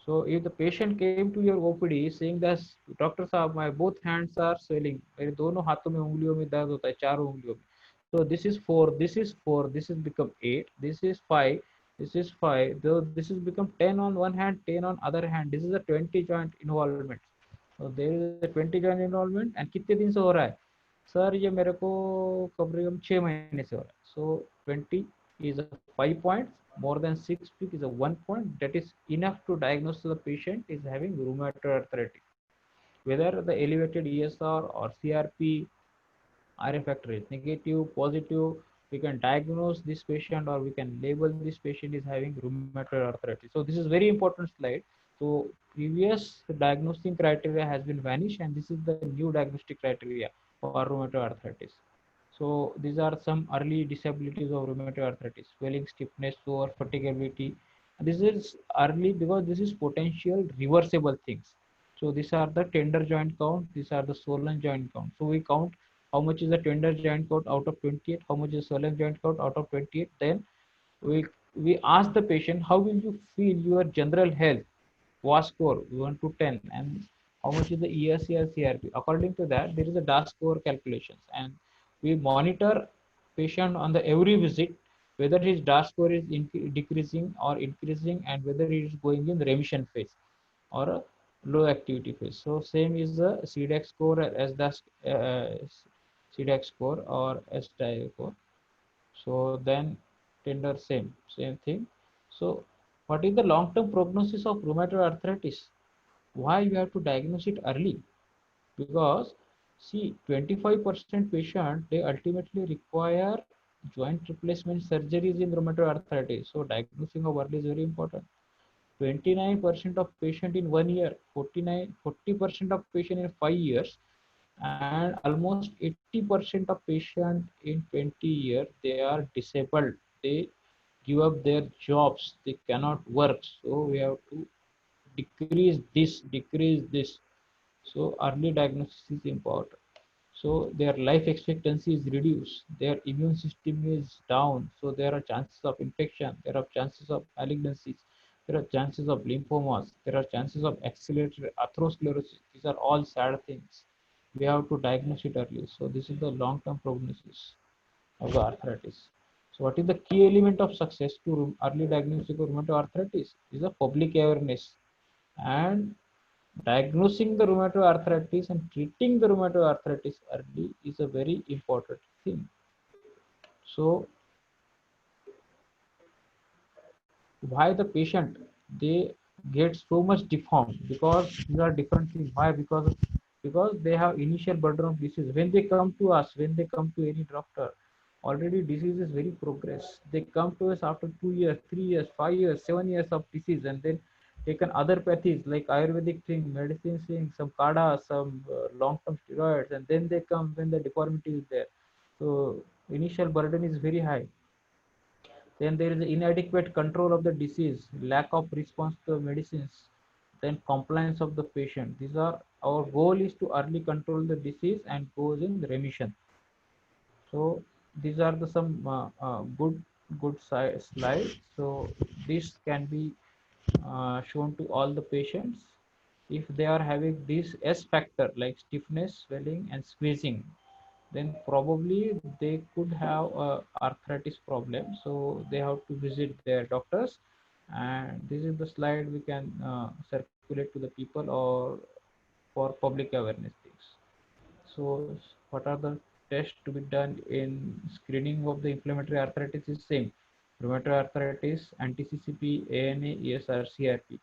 So if the patient came to your OPD saying that doctor साहब my both hands are swelling, मेरे दोनों हाथों में उंगलियों में दर्द होता है, चारों उंगलियों में. So this is 4, this is 4, this has become 8, this is 5, this is 5. Though this has become 10 on one hand, 10 on other hand. This is a 20 joint involvement. So there is a 20 joint involvement. And कितने दिन से हो रहा है? Sir ये मेरे को कम से कम 6 महीने से हो रहा है. So 20 is a 5 points. More than 6 weeks is a 1 point. That is enough to diagnose the patient is having rheumatoid arthritis. Whether the elevated ESR or CRP, RF factor is negative, positive, we can diagnose this patient or we can label this patient is having rheumatoid arthritis. So this is very important slide. So previous diagnosing criteria has been vanished, and this is the new diagnostic criteria for rheumatoid arthritis. So these are some early disabilities of rheumatoid arthritis: swelling, stiffness, sore, fatigability. This is early because this is potential reversible things. So these are the tender joint count. These are the swollen joint count. So we count how much is the tender joint count out of 28, how much is swollen joint count out of 28. Then we we ask the patient, how will you feel your general health? WAS score 1 to 10, and how much is the ESC or CRP. According to that, there is a DAS score calculations, and we monitor patient on the every visit whether his DAS score is decreasing or increasing, and whether it is going in remission phase or a low activity phase. So same is the CDAC score as the CDAC score or SDI score. So then tender same thing. So what is the long-term prognosis of rheumatoid arthritis? Why you have to diagnose it early? Because see, 25% patient they ultimately require joint replacement surgeries in rheumatoid arthritis. So diagnosing of early is very important. 29% of patient in 1 year, 40% of patient in 5 years, and almost 80% of patient in 20 years they are disabled. They give up their jobs. They cannot work. So we have to decrease this. So early diagnosis is important. So their life expectancy is reduced, their immune system is down, so there are chances of infection, there are chances of malignancies, there are chances of lymphomas, there are chances of accelerated atherosclerosis. These are all sad things. We have to diagnose it early. So this is the long-term prognosis of the arthritis. So what is the key element of success to early diagnosis of rheumatoid arthritis? Is a public awareness, and diagnosing the rheumatoid arthritis and treating the rheumatoid arthritis early is a very important thing. So why the patient they get so much deformed? Because these are different things. Why? Because they have initial burden of disease. When they come to us, when they come to any doctor, already disease is very progress. They come to us after 2 years, 3 years, 5 years, 7 years of disease, and then taken other pathies like Ayurvedic thing, medicine thing, some kada, some long-term steroids, and then they come when the deformity is there. So initial burden is very high. Then there is inadequate control of the disease, lack of response to medicines. then compliance of the patient. These are our goal is to early control the disease and goes in remission. So these are the some slides. So this can be shown to all the patients if they are having this S factor like stiffness, swelling, and squeezing. Then probably they could have arthritis problem. So they have to visit their doctors. And this is the slide we can circulate to the people or for public awareness things. So what are the tests to be done in screening of the inflammatory arthritis is same. Rheumatoid arthritis, anti-CCP, ANA, ESR, CRP.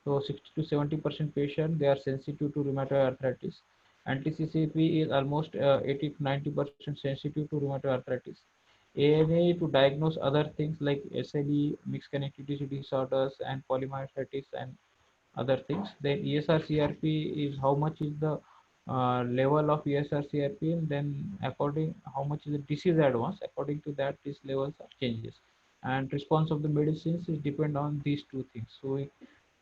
So 60 to 70% patient they are sensitive to rheumatoid arthritis. Anti-CCP is almost 80 to 90% sensitive to rheumatoid arthritis. ANA to diagnose other things like SLE, mixed connectivity disorders, and polymyositis and other things. Then ESR CRP is how much is the level of ESR CRP, and then according how much is the disease advance, according to that these levels are changes. And response of the medicines is depend on these two things. So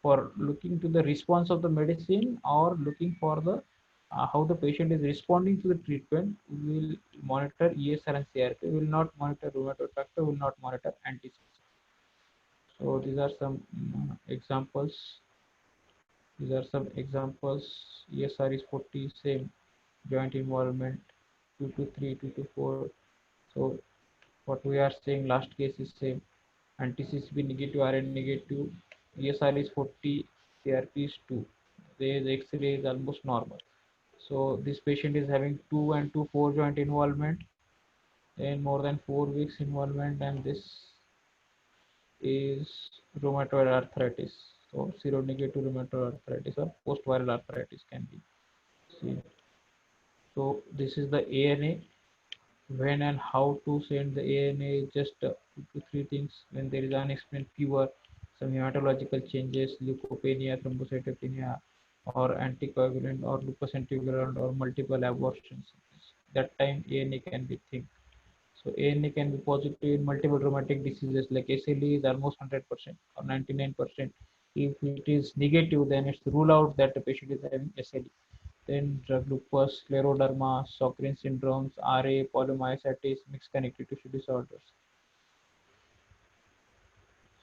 for looking to the response of the medicine or looking for the how the patient is responding to the treatment, we will monitor ESR and CRP. We will not monitor rheumatoid factor. We will not monitor anti-CCP. So these are some examples. These are some examples. ESR is 40, same joint involvement, 2 to 3, 2 to 4. So what we are saying last case is same. Anti-CCP negative, RN negative. ESR is 40, CRP is 2. The X-ray is almost normal. So this patient is having 2 and 2, 4 joint involvement in more than 4 weeks involvement, and this is rheumatoid arthritis. So seronegative rheumatoid arthritis or post-viral arthritis can be seen. So this is the ANA. When and how to send the ANA, just 2 to 3 things. When there is unexplained fever, some hematological changes, leukopenia, thrombocytopenia, or anticoagulant, or lupus anticoagulant, or multiple abortions. That time ANA can be think. So ANA can be positive in multiple rheumatic diseases like SLE is almost 100% or 99%. If it is negative, then it's rule out that the patient is having SLE. Then drug lupus, scleroderma, Sjogren's syndromes, RA, polymyositis, mixed connective tissue disorders.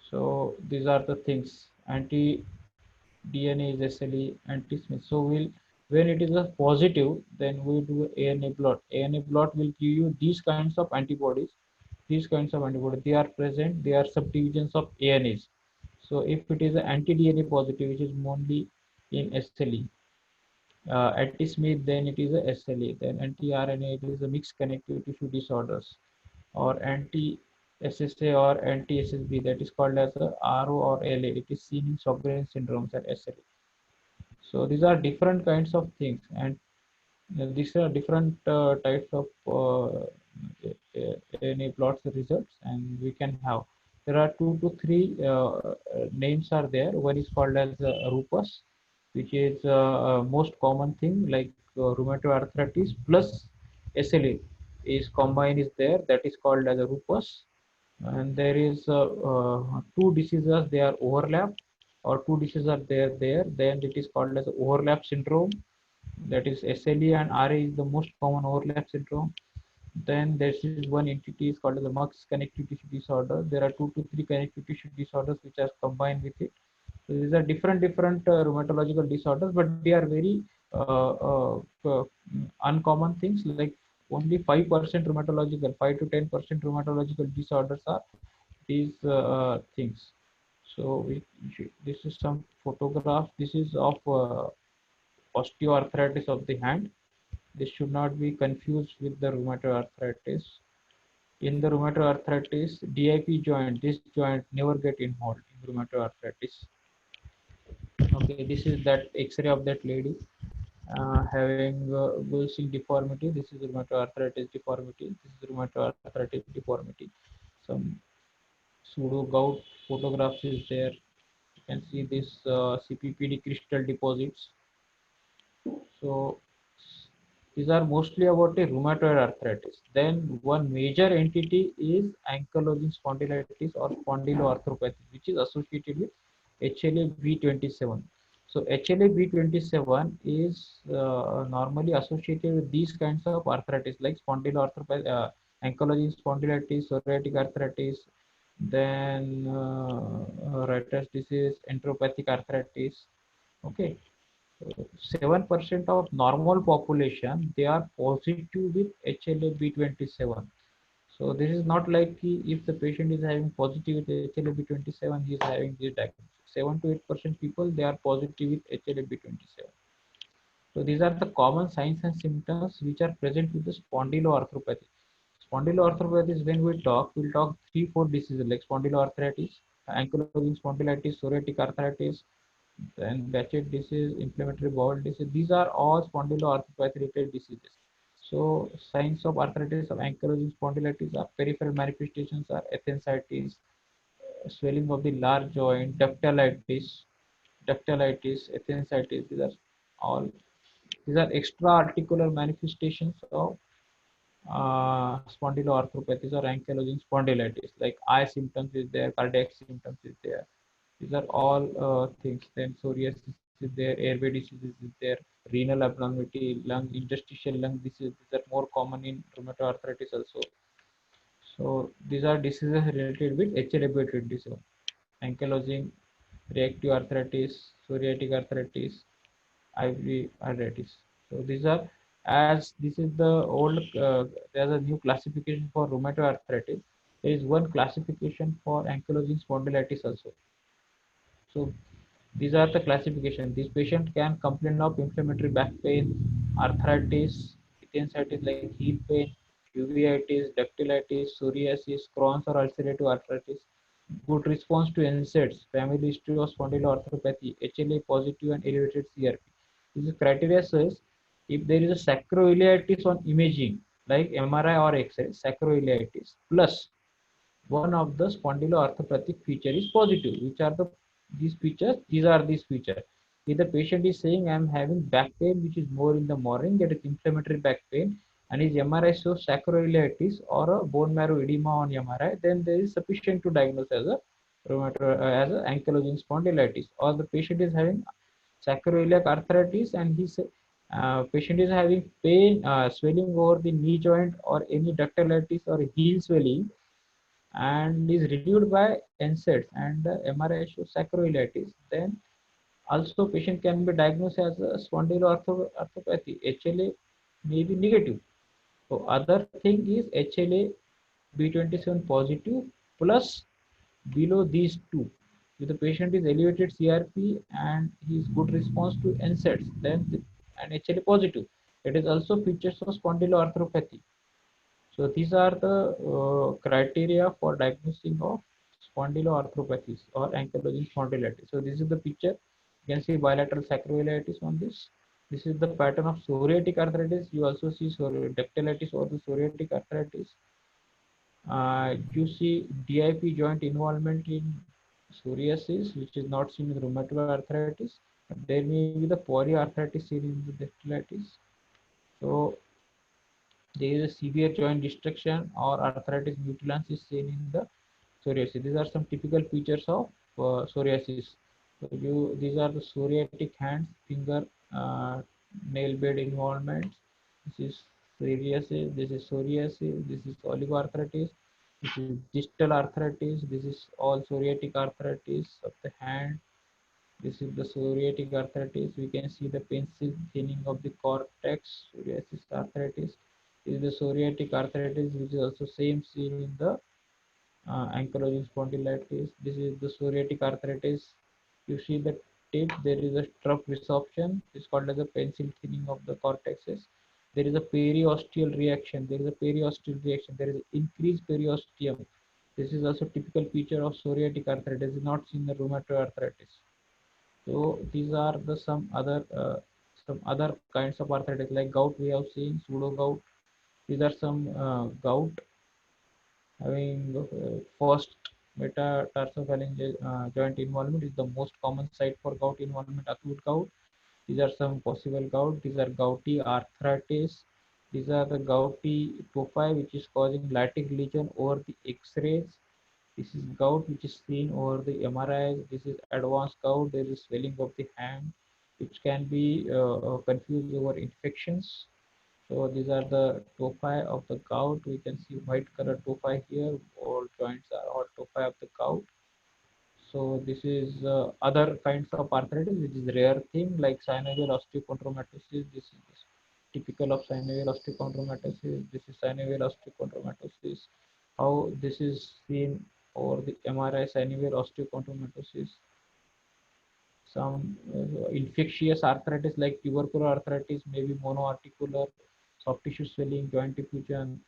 So these are the things. Anti-DNA is SLE, anti-Smith. So when it is a positive, then we do ANA blot. ANA blot will give you these kinds of antibodies. These kinds of antibodies, they are present. They are subdivisions of ANAs. So if it is an anti-DNA positive, which is mainly in SLE, anti-Smith, then it is a SLE. Then anti-RNA, it is a mixed connective tissue disorders, or anti-SSA or anti-SSB, that is called as a RO or LA. It is seen in Sjogren's syndromes and SLE. So these are different kinds of things, and these are different types of NA plots results, and we can have. There are 2 to 3 names are there. One is called as rupus, which is most common thing like rheumatoid arthritis plus SLE is combined is there. That is called as a rupus. And there is 2 diseases they are overlap, or 2 diseases are there. Then it is called as overlap syndrome, that is SLE and RA is the most common overlap syndrome. Then there is one entity is called as the MUX connective tissue disorder. There are 2 to 3 connective tissue disorders which are combined with it. So these are different rheumatological disorders, but they are very uncommon things. Like only 5% rheumatological, 5 to 10% rheumatological disorders are these things. So this is some photograph. This is of osteoarthritis of the hand. This should not be confused with the rheumatoid arthritis. In the rheumatoid arthritis, DIP joint, this joint never get involved in rheumatoid arthritis. Okay, this is that X-ray of that lady having Wilson deformity. This is rheumatoid arthritis deformity. This is rheumatoid arthritis deformity. Some pseudo gout photographs is there. You can see this CPPD crystal deposits. So these are mostly about a rheumatoid arthritis. Then one major entity is ankylosing spondylitis or spondyloarthropathy, which is associated with HLA-B27. So HLA-B27 is normally associated with these kinds of arthritis like spondyloarthropathy, ankylosing spondylitis, psoriatic arthritis, then writer's disease, enteropathic arthritis. Okay, 7% of normal population they are positive with HLA-B27. So this is not like if the patient is having positive with HLA-B27, he is having this diagnosis. 7 to 8% people they are positive with HLA-B27. So these are the common signs and symptoms which are present with the spondyloarthropathy. Spondyloarthropathy is when we'll talk 3, 4 diseases like spondyloarthritis, ankylosing spondylitis, psoriatic arthritis, then Behcet disease, inflammatory bowel disease. These are all spondyloarthropathy related diseases. So signs of arthritis of ankylosing spondylitis are peripheral manifestations are ethynicitis, swelling of the large joint, ductilitis, ethynicitis. These are extra articular manifestations of spondyloarthropathies or ankylosing spondylitis. Like eye symptoms is there, cardiac symptoms is there. These are all things. Then psoriasis is there, airway diseases is there, renal abnormality, lung, interstitial lung disease. These are more common in rheumatoid arthritis also. So these are diseases related with HLA-B27, ankylosing, reactive arthritis, psoriatic arthritis, IV arthritis. So these are as this is the old there's a new classification for rheumatoid arthritis. There is one classification for ankylosing spondylitis also. So these are the classification. This patient can complain of inflammatory back pain, arthritis, ethynicitis like heel pain, uveitis, dactylitis, psoriasis, Crohn's or ulcerative arthritis. Good response to NSAIDs, family history of spondyloarthropathy, HLA positive and elevated CRP. This criteria says if there is a sacroiliitis on imaging like MRI or X-ray, sacroiliitis plus one of the spondyloarthropathic feature is positive. Which are these features? These are these features. If the patient is saying I am having back pain which is more in the morning, that is inflammatory back pain, and his MRI shows sacroiliitis or a bone marrow edema on MRI, then there is sufficient to diagnose as a as a ankylosing spondylitis. Or the patient is having sacroiliac arthritis and his patient is having pain, swelling over the knee joint or any ductilitis or heel swelling and is reviewed by NSAIDs and the MRI shows sacroiliitis, then also patient can be diagnosed as a spondyloarthropathy. HLA may be negative. So other thing is HLA B27 positive plus below these two. If the patient is elevated CRP and his good response to NSAIDs, then and HLA positive. It is also features of spondyloarthropathy. So these are the criteria for diagnosing of spondyloarthropathies or ankylosing spondylitis. So this is the picture. You can see bilateral sacroiliitis on this. This is the pattern of psoriatic arthritis. You also see dactylitis or the psoriatic arthritis. You see DIP joint involvement in psoriasis, which is not seen in rheumatoid arthritis. But there may be the polyarthritis seen in the dactylitis. So there is a severe joint destruction or arthritis mutilans is seen in the psoriasis. These are some typical features of psoriasis. So these are the psoriatic hands, finger, nail bed involvements. This is psoriasis. This is psoriasis. This is oligoarthritis. This is distal arthritis. This is all psoriatic arthritis of the hand. This is the psoriatic arthritis. We can see the pencil thinning of the cortex, psoriasis arthritis. This is the psoriatic arthritis, which is also same seen in the ankylosing spondylitis. This is the psoriatic arthritis. You see the tip, there is a trough resorption. It's called as a pencil thinning of the cortexes. There is a periosteal reaction. There is a periosteal reaction. There is increased periosteum. This is also typical feature of psoriatic arthritis, not seen in the rheumatoid arthritis. So these are the some other kinds of arthritis like gout we have seen, pseudo gout. These are some gout having first metatarsophalangeal joint involvement is the most common site for gout involvement, acute gout. These are some possible gout. These are gouty arthritis. These are the gouty tophi which is causing lytic lesion over the X-rays. This is gout which is seen over the MRI. This is advanced gout. There is swelling of the hand, which can be confused over infections. So these are the tophi of the gout. We can see white color tophi here. All joints are all tophi of the gout. So this is other kinds of arthritis, which is rare thing like synovial osteochondromatosis. This is typical of synovial osteochondromatosis. This is synovial osteochondromatosis. How this is seen over the MRI synovial osteochondromatosis. Some infectious arthritis like tubercular arthritis, maybe monoarticular, soft tissue swelling, joint diffusion,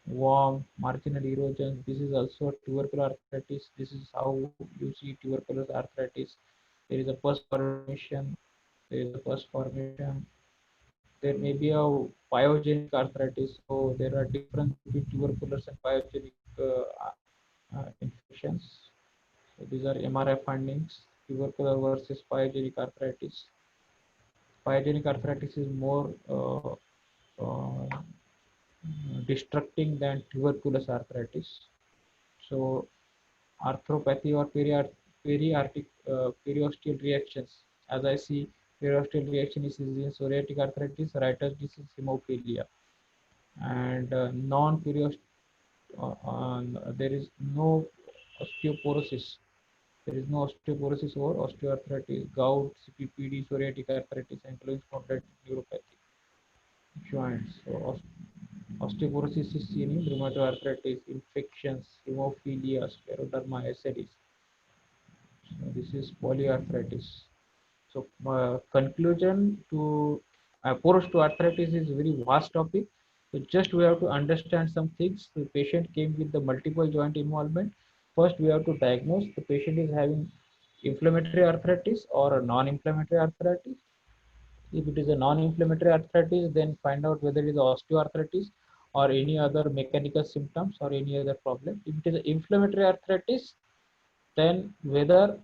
warm, marginal erosion. This is also tubercular arthritis. This is how you see tubercular arthritis. There is a pus formation. There is a pus formation. There may be a pyogenic arthritis. So there are difference between tuberculosis and pyogenic infections. So these are MRI findings. Tubercular versus pyogenic arthritis. Pyogenic arthritis is more destructing than tuberculous arthritis. So arthropathy or periosteal reactions. As I see, periosteal reaction is in psoriatic arthritis, writer's disease, hemophilia, and there is no osteoporosis. There is no osteoporosis or osteoarthritis, gout, CPPD, psoriatic arthritis, ankylosing spondylitis, neuropathy, joints. So osteoporosis is seen in rheumatoid arthritis, infections, hemophilia, scleroderma, SLEs. So this is polyarthritis. So conclusion to porous to arthritis is a very vast topic. So just we have to understand some things. The patient came with the multiple joint involvement. First, we have to diagnose the patient is having inflammatory arthritis or a non-inflammatory arthritis. If it is a non-inflammatory arthritis, then find out whether it is osteoarthritis or any other mechanical symptoms or any other problem. If it is inflammatory arthritis, then whether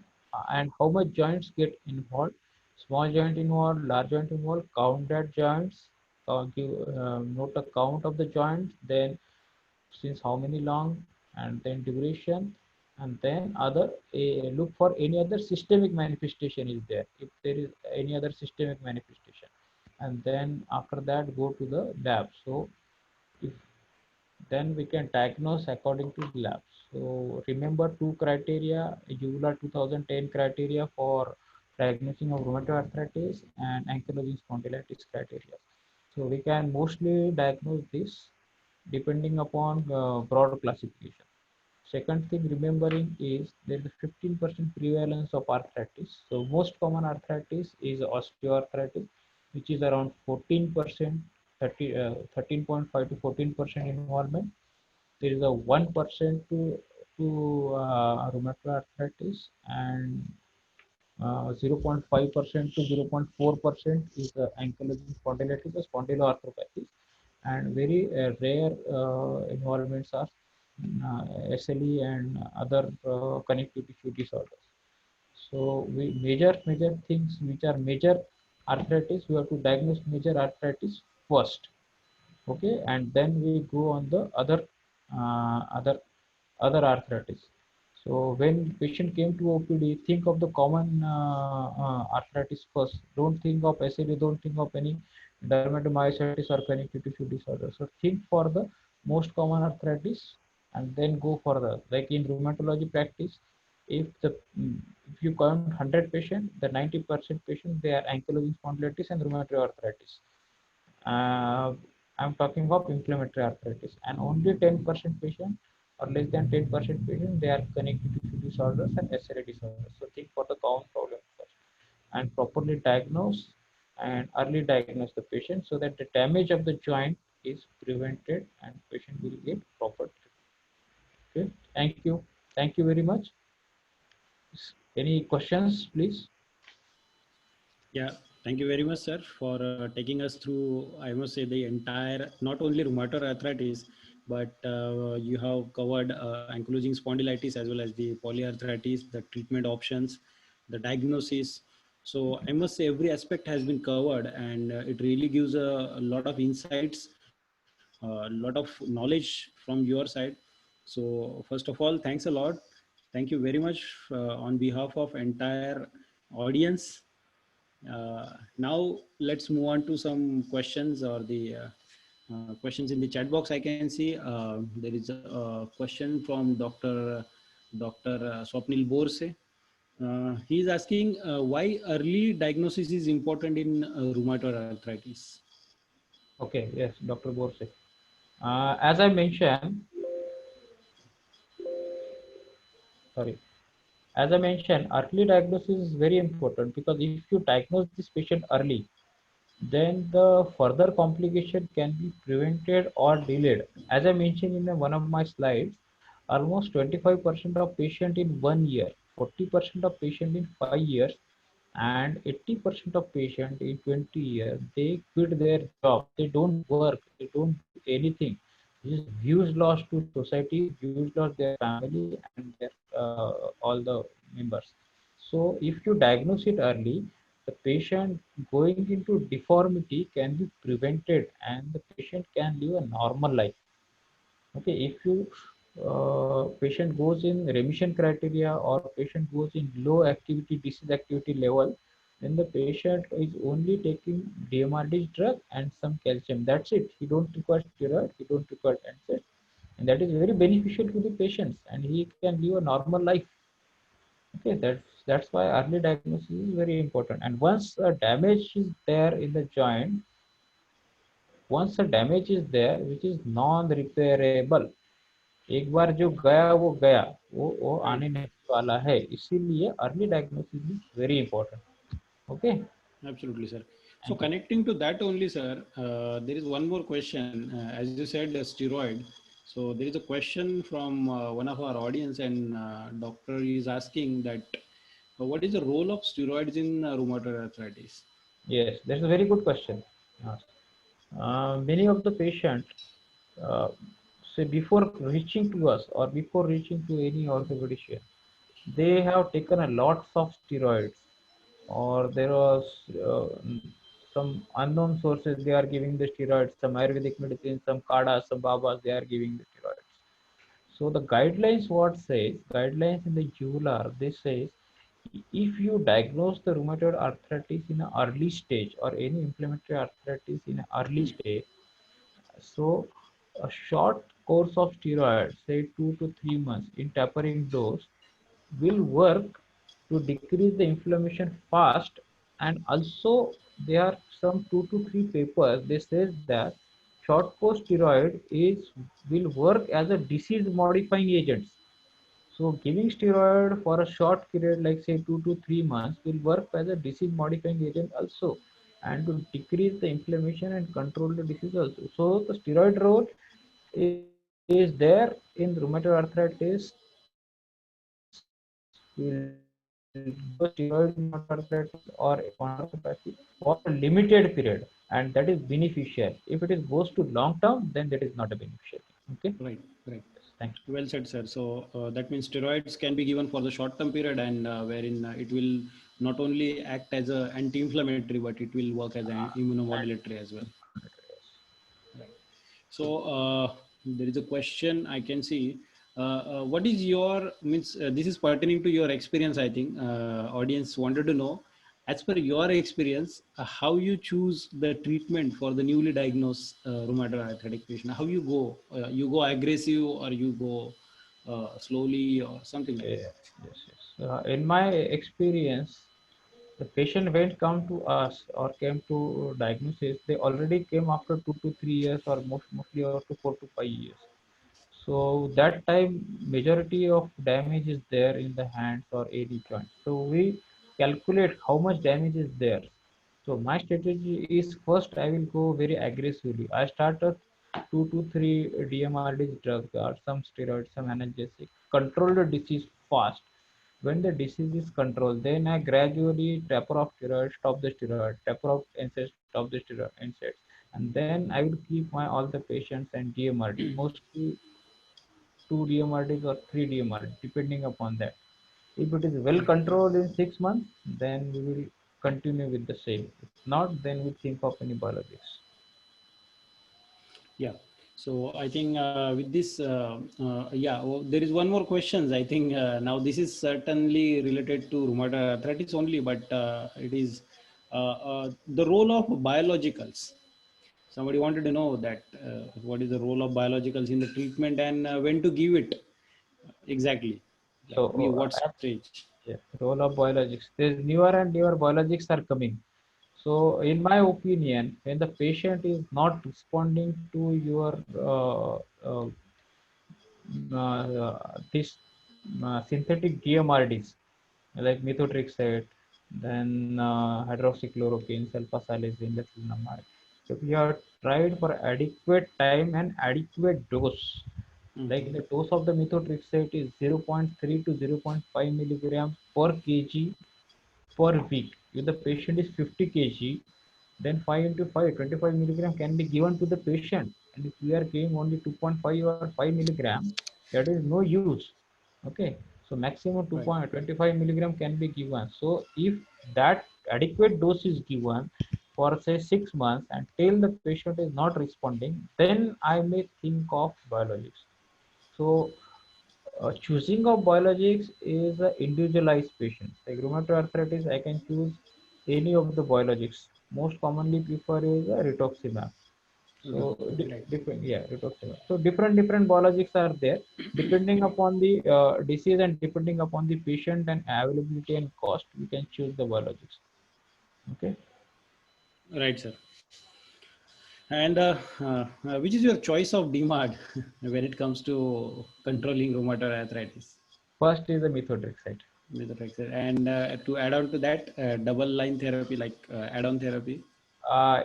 and how much joints get involved, small joint involved, large joint involved, count that joints, note the count of the joints, then since how many long, and then duration, and then other look for any other systemic manifestation is there, if there is any other systemic manifestation, and then after that go to the lab. So if then we can diagnose according to the labs. So remember two criteria, EULAR 2010 criteria for diagnosing of rheumatoid arthritis and ankylosing spondylitis criteria. So we can mostly diagnose this depending upon broad classification. Second thing remembering is there is a 15% prevalence of arthritis. So most common arthritis is osteoarthritis, which is around 14%, 13.5 to 14% involvement. There is a 1% to rheumatoid arthritis, and 0.5% to 0.4% is ankylosing spondylitis or spondyloarthropathy, and very rare involvements are SLE and other connective tissue disorders. So we major things which are major arthritis, we have to diagnose major arthritis first, okay, and then we go on the other arthritis. So when patient came to OPD, think of the common arthritis first. Don't think of SLE, don't think of any dermatomyositis or connective tissue disorder. So think for the most common arthritis and then go for the, like in rheumatology practice, if the if you count 100 patients, the 90% patients they are ankylosing spondylitis and rheumatoid arthritis. I'm talking of inflammatory arthritis, and only 10% patient or less than 10% patient they are connected to disorders and SLA disorders. So think for the common problem first and properly diagnose and early diagnose the patient so that the damage of the joint is prevented and patient will get proper treatment. Okay, thank you very much. Any questions, please? Yeah, thank you very much, sir, for taking us through, I must say, the entire, not only rheumatoid arthritis, but you have covered ankylosing spondylitis as well as the polyarthritis, the treatment options, the diagnosis. So I must say every aspect has been covered, and it really gives a lot of insights, a lot of knowledge from your side. So first of all, thanks a lot. Thank you very much on behalf of entire audience. Now let's move on to some questions or the questions in the chat box. I can see there is a question from Dr. Swapnil Borse. He's asking why early diagnosis is important in rheumatoid arthritis. Okay, yes, Dr. Borse. As I mentioned, sorry, as I mentioned, early diagnosis is very important because if you diagnose this patient early, then the further complication can be prevented or delayed. As I mentioned in one of my slides, almost 25% of patient in 1 year, 40% of patient in 5 years, and 80% of patient in 20 years, they quit their job. They don't work. They don't do anything. This is huge loss to society, huge loss their family and their all the members. So if you diagnose it early, the patient going into deformity can be prevented and the patient can live a normal life. Okay, if you patient goes in remission criteria or patient goes in low activity disease activity level, then the patient is only taking DMRD drug and some calcium. That's it. He don't require steroid, he don't require NSAID, and that is very beneficial to the patients and he can live a normal life. Okay, that's why early diagnosis is very important. And once a damage is there in the joint, once a damage is there which is non repairable, एक बार जो गया वो गया, वो Right. आने नहीं वाला है, इसीलिए early diagnosis is very important. Okay, Absolutely, sir. So thank you. connecting to that only, sir, there is one more question. As you said, steroid. So there is a question from one of our audience, and doctor is asking that what is the role of steroids in rheumatoid arthritis? Yes, that's a very good question. Many of the patients uh, say before reaching to us or before reaching to any orthopedician, they have taken a lots of steroids, or there was uh, some unknown sources they are giving the steroids, some Ayurvedic medicine, some Kadas, some Babas, they are giving the steroids. So the guidelines what says, guidelines in the ULR, they say if you diagnose the rheumatoid arthritis in an early stage or any inflammatory arthritis in an early stage, so a short course of steroids, say 2 to 3 months in tapering dose, will work to decrease the inflammation fast. And also there are some 2 to 3 papers they says that short course steroid is will work as a disease modifying agents. So giving steroid for a short period like say 2 to 3 months will work as a disease modifying agent also, and to decrease the inflammation and control the disease also. So the steroid role is there in rheumatoid arthritis, will give a steroid in rheumatoid arthritis or chondrocalcopathy for a limited period, and that is beneficial. If it is goes to long term, then that is not a beneficial. Okay. Right, right. Thank you. Well said, sir. So that means steroids can be given for the short-term period, and wherein it will not only act as a anti-inflammatory, but it will work as an immunomodulatory as well. Right. So there is a question I can see. What is your means? This is pertaining to your experience. I think audience wanted to know, as per your experience, how you choose the treatment for the newly diagnosed rheumatoid arthritic patient. How you go? You go aggressive or you go slowly or something like that. Yes, yes, yes. In my experience, the patient when come to us or came to diagnosis, they already came after 2 to 3 years or mostly after 4 to 5 years. So that time majority of damage is there in the hands or any joint. So we calculate how much damage is there. So my strategy is first I will go very aggressively. I start at 2 to 3 DMRD drugs or some steroids, some analgesic, control the disease fast. When the disease is controlled, then I gradually taper off steroid, stop the steroid, taper off NSAID, stop the steroid, NSAID, and then I will keep my all the patients and DMRD, mostly 2 DMRDs or 3 DMRD, depending upon that. If it is well controlled in 6 months, then we will continue with the same. If not, then we think of any biologics. Yeah. So I think with this, there is one more questions. I think now this is certainly related to rheumatoid arthritis only, but it is the role of biologicals. Somebody wanted to know that what is the role of biologicals in the treatment and when to give it exactly, like So what stage. yeah, role of biologics. There's newer and newer biologics are coming. So, in my opinion, when the patient is not responding to your this synthetic DMRDs like methotrexate, then hydroxychloroquine, sulfasalazine, leflunomide. So we have tried for adequate time and adequate dose. Like the dose of the methotrexate is 0.3 to 0.5 milligrams per kg per week. If the patient is 50 kg, then 5 into 5, 25 milligram can be given to the patient. And if we are giving only 2.5 or 5 milligram, that is no use. Okay, so maximum Right. 2.25 milligram can be given. So if that adequate dose is given for say 6 months until the patient is not responding, then I may think of biologics. So choosing of biologics is a individualized patient. Like rheumatoid arthritis, I can choose any of the biologics. Most commonly prefer is rituximab. So Right. rituximab. So different biologics are there depending upon the disease and depending upon the patient and availability and cost. We can choose the biologics. Okay. Right, sir. And which is your choice of DMARD when it comes to controlling rheumatoid arthritis? First is the methotrexate. Methotrexate. And to add on to that, double line therapy, like add-on therapy.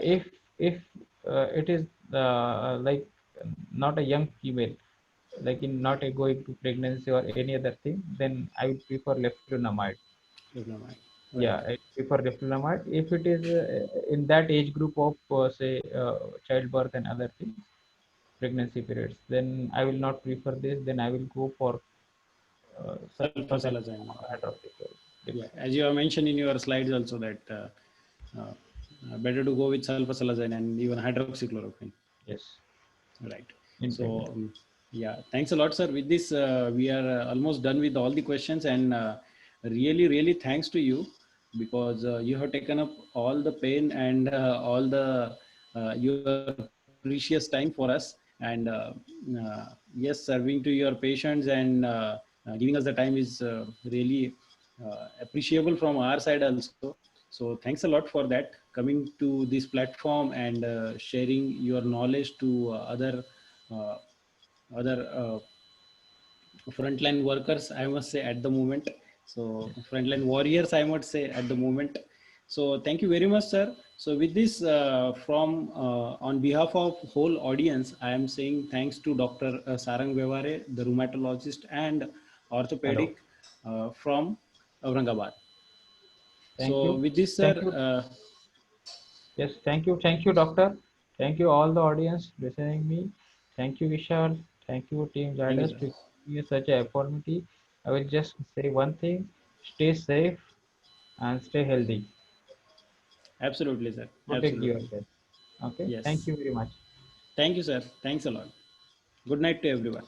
If it is like not a young female, like in not a going to pregnancy or any other thing, then I would prefer leflunomide. Diploma. Right. Yeah, I prefer leflunomide. If it is in that age group of say childbirth and other things, pregnancy periods, then I will not prefer this. Then I will go for sulfasalazine Sulfasalazine. or hydroxychloroquine. Yeah, Depends. as you have mentioned in your slides also that better to go with sulfasalazine and even hydroxychloroquine. Yes, Right. in So, pregnancy. yeah, thanks a lot, sir. With this, we are almost done with all the questions, and really, really thanks to you because you have taken up all the pain and all the your precious time for us. And yes, serving to your patients and giving us the time is really appreciable from our side also. So thanks a lot for that, coming to this platform and sharing your knowledge to uh, other frontline workers, I must say at the moment. So Yes. frontline warriors, I must say at the moment. So thank you very much, sir. So with this, from on behalf of whole audience, I am saying thanks to Dr. Sarang Bevare, the rheumatologist and Hello. orthopedic from Aurangabad. Thank So you. with this, sir, Thank you. Yes, thank you. Thank you, doctor. Thank you, all the audience listening me. Thank you, Vishal. Thank you, Team thank you, Zydus, sir. to give me such an opportunity. I will just say one thing: stay safe and stay healthy. Absolutely, sir. Protect Absolutely. yourself. Okay. Thank Yes. you very much. Thank you, sir. Thanks a lot. Good night to everyone.